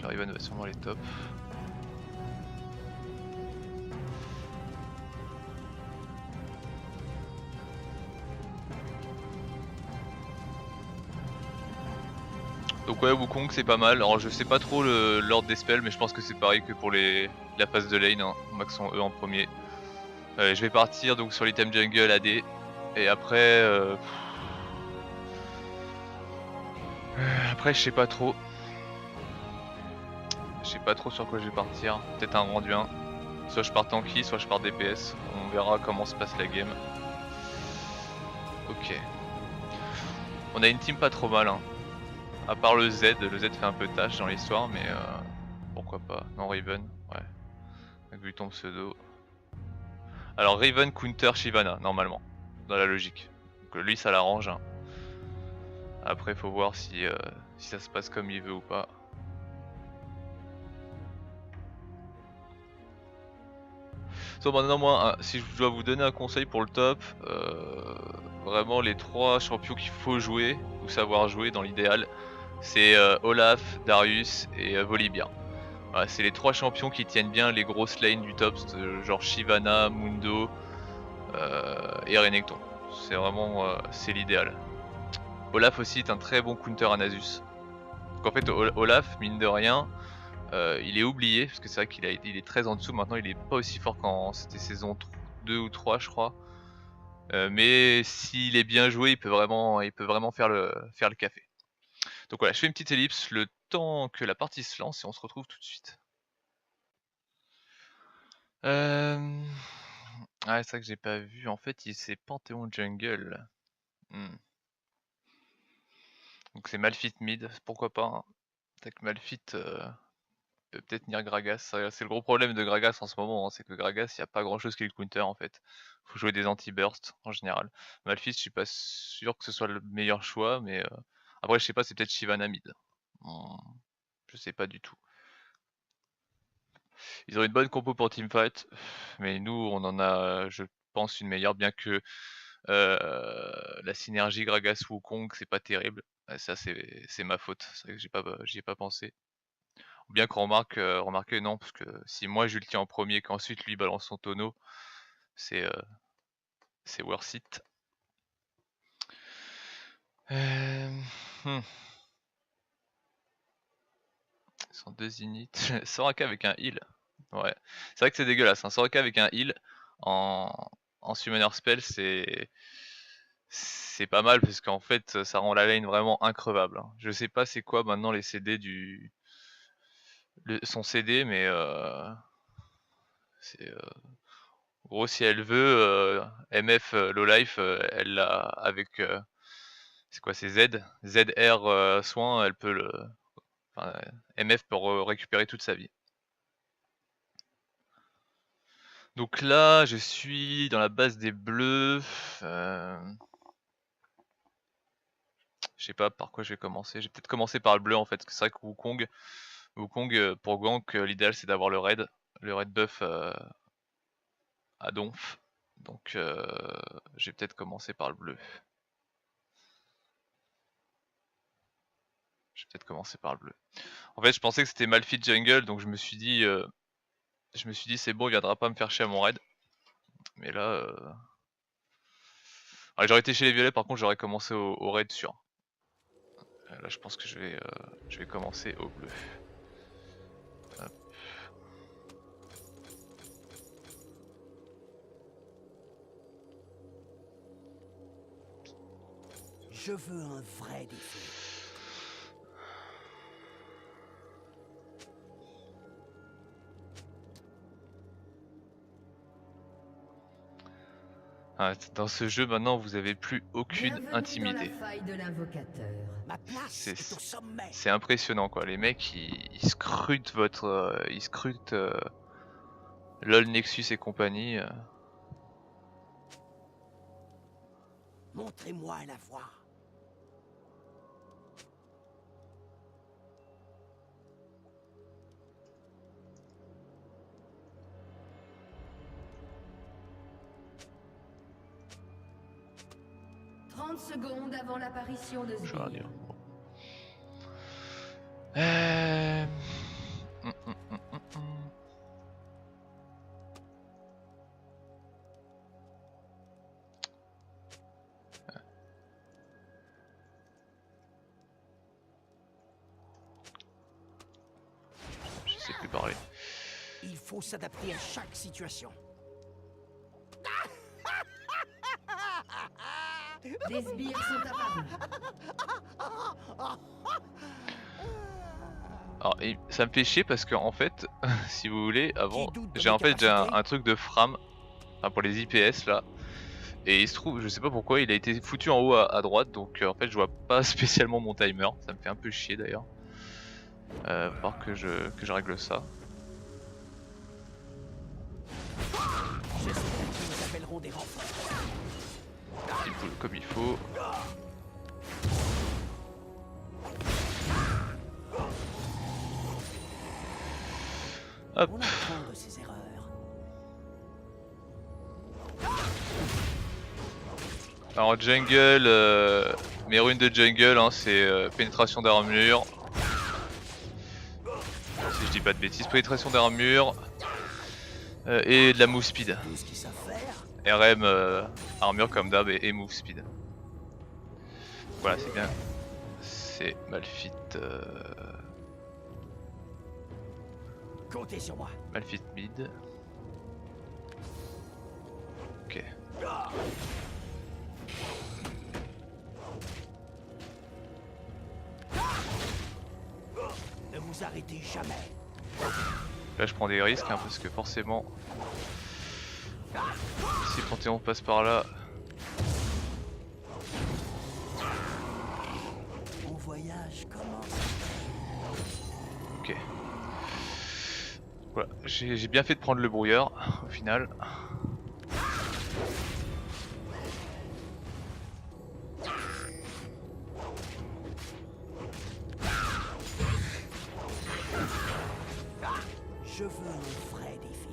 Riven va sûrement les top. Donc ouais Wukong c'est pas mal, alors je sais pas trop l'ordre des spells mais je pense que c'est pareil que pour la phase de lane, hein. Max en E en premier. Je vais partir donc sur l'item jungle AD et après après je sais pas trop. Je sais pas trop sur quoi je vais partir, peut-être un rendu 1. Soit je pars tanky, soit je pars DPS. On verra comment se passe la game. Ok. On a une team pas trop mal hein. À part le Z fait un peu tâche dans l'histoire mais pourquoi pas. Non Riven, ouais. Avec vu ton pseudo. Alors Riven counter Shyvana normalement, dans la logique. Donc lui ça l'arrange. Hein. Après faut voir si ça se passe comme il veut ou pas. So, maintenant moi, si je dois vous donner un conseil pour le top, vraiment les 3 champions qu'il faut jouer, ou savoir jouer dans l'idéal, c'est Olaf, Darius et Volibear. Voilà, c'est les 3 champions qui tiennent bien les grosses lanes du top, genre Shyvana, Mundo et Renekton. C'est vraiment c'est l'idéal. Olaf aussi est un très bon counter à Nasus. Donc en fait Olaf, mine de rien, il est oublié, parce que c'est vrai qu'il est très en dessous, maintenant il est pas aussi fort quand c'était saison 2 ou 3 je crois. Mais s'il est bien joué, il peut vraiment faire le café. Donc voilà, je fais une petite ellipse le temps que la partie se lance et on se retrouve tout de suite. Ah c'est vrai que j'ai pas vu, en fait c'est Panthéon Jungle. Donc c'est Malphite mid, pourquoi pas. Hein. Peut-être que Malphite peut peut-être tenir Gragas. C'est le gros problème de Gragas en ce moment, hein, c'est que Gragas, il n'y a pas grand chose qui le counter en fait. Faut jouer des anti-bursts en général. Malphite, je suis pas sûr que ce soit le meilleur choix, mais après je sais pas, c'est peut-être Shyvana mid. Je sais pas du tout. Ils ont une bonne compo pour teamfight, mais nous on en a, je pense, une meilleure, bien que la synergie Gragas-Wukong c'est pas terrible. Ça c'est ma faute, c'est vrai que j'y ai pas pensé. Ou bien qu'on remarque, remarquez non, parce que si moi je le tiens en premier, qu'ensuite lui balance son tonneau, c'est worth it. Ils sont 2 init. Soraka avec un heal. Ouais. C'est vrai que c'est dégueulasse. Hein. Soraka avec un heal en summoner spell, c'est pas mal parce qu'en fait ça rend la lane vraiment increvable. Hein. Je sais pas c'est quoi maintenant les CD son CD, mais c'est en gros si elle veut MF low life, elle l'a avec c'est quoi, c'est ZR soin, elle peut le. Enfin, MF peut récupérer toute sa vie. Donc là, je suis dans la base des bleus. Je sais pas par quoi je vais commencer. Je vais peut-être commencer par le bleu en fait, parce que c'est vrai que Wukong pour gank, l'idéal c'est d'avoir le raid buff à donf. Donc je vais peut-être commencer par le bleu. En fait, je pensais que c'était Malphite jungle, donc je me suis dit c'est bon, il viendra pas me faire chier à mon raid. Mais là, j'aurais été chez les violets, par contre j'aurais commencé au raid sûr. Là je pense que je vais commencer au bleu. Hop. Je veux un vrai défi. Dans ce jeu maintenant vous avez plus aucune Bienvenue intimidité. dans la faille de l'invocateur. Ma place est au sommet. C'est impressionnant quoi, les mecs ils scrutent votre. Ils scrutent LOL Nexus et compagnie. Montrez-moi la voie. Secondes avant l'apparition de Je vais rien Sbire. dire. Je sais plus parler. Il faut s'adapter à chaque situation. Des sbires sont apparus. Alors, ça me fait chier parce que en fait, si vous voulez, avant, Qui doute de j'ai mes en fait capacités un truc de Fram, enfin, pour les IPS là, et il se trouve, je sais pas pourquoi, il a été foutu en haut à droite, donc en fait je vois pas spécialement mon timer, ça me fait un peu chier d'ailleurs. Va falloir que je règle ça. J'espère qu'il des renforts. Il pull comme il faut. Hop. On apprend de ses erreurs. Alors jungle, mes runes de jungle, hein, c'est pénétration d'armure. Si je dis pas de bêtises, pénétration d'armure et de la move speed. Tout ce qu'ils savent faire. RM, armure comme d'hab et move speed. Voilà, c'est bien. C'est Malphite. Comptez sur moi. Malphite mid. Ok. Ne vous arrêtez jamais. Là je prends des risques hein, parce que forcément si Panthéon passe par là. Mon voyage commence. Ok. Voilà, j'ai bien fait de prendre le brouilleur au final. Je veux un vrai défi.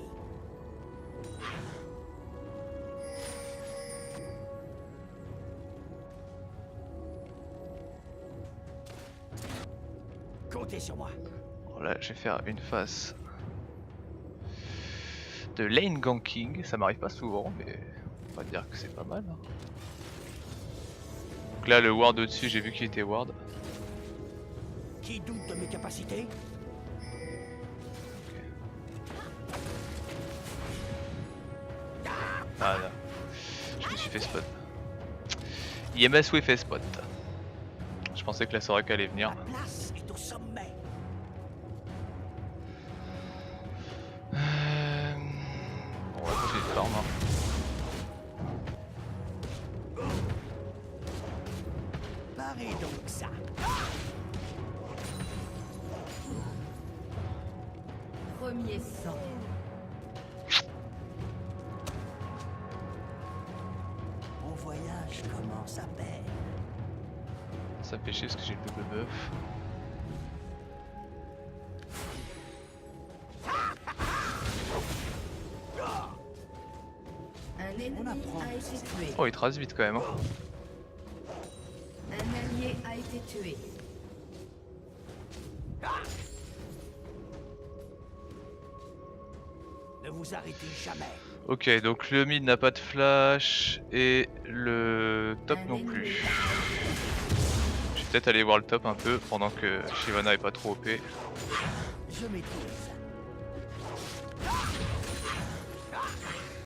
Comptez sur moi. Bon, là je vais faire une phase de lane ganking, ça m'arrive pas souvent mais on va dire que c'est pas mal. Hein. Donc là le ward au-dessus j'ai vu qu'il était ward. Qui doute de mes capacités? Ah là, je me suis fait spot. IMS oui fait spot. Je pensais que la Soraka allait venir. La place est au sommet. On va continuer de farm. Hein. Parez donc ça. Premier sang. Mon voyage commence à peine. Ça me fait chier parce que j'ai le double buff. Un ennemi apprend. a été tué. Oh il trace vite quand même. Hein. Un allié a été tué. Ne vous arrêtez jamais. Ok donc le mid n'a pas de flash et le top Un non ennemi plus. a- Je vais peut-être aller voir le top un peu pendant que Shyvana est pas trop OP. Je maîtrise.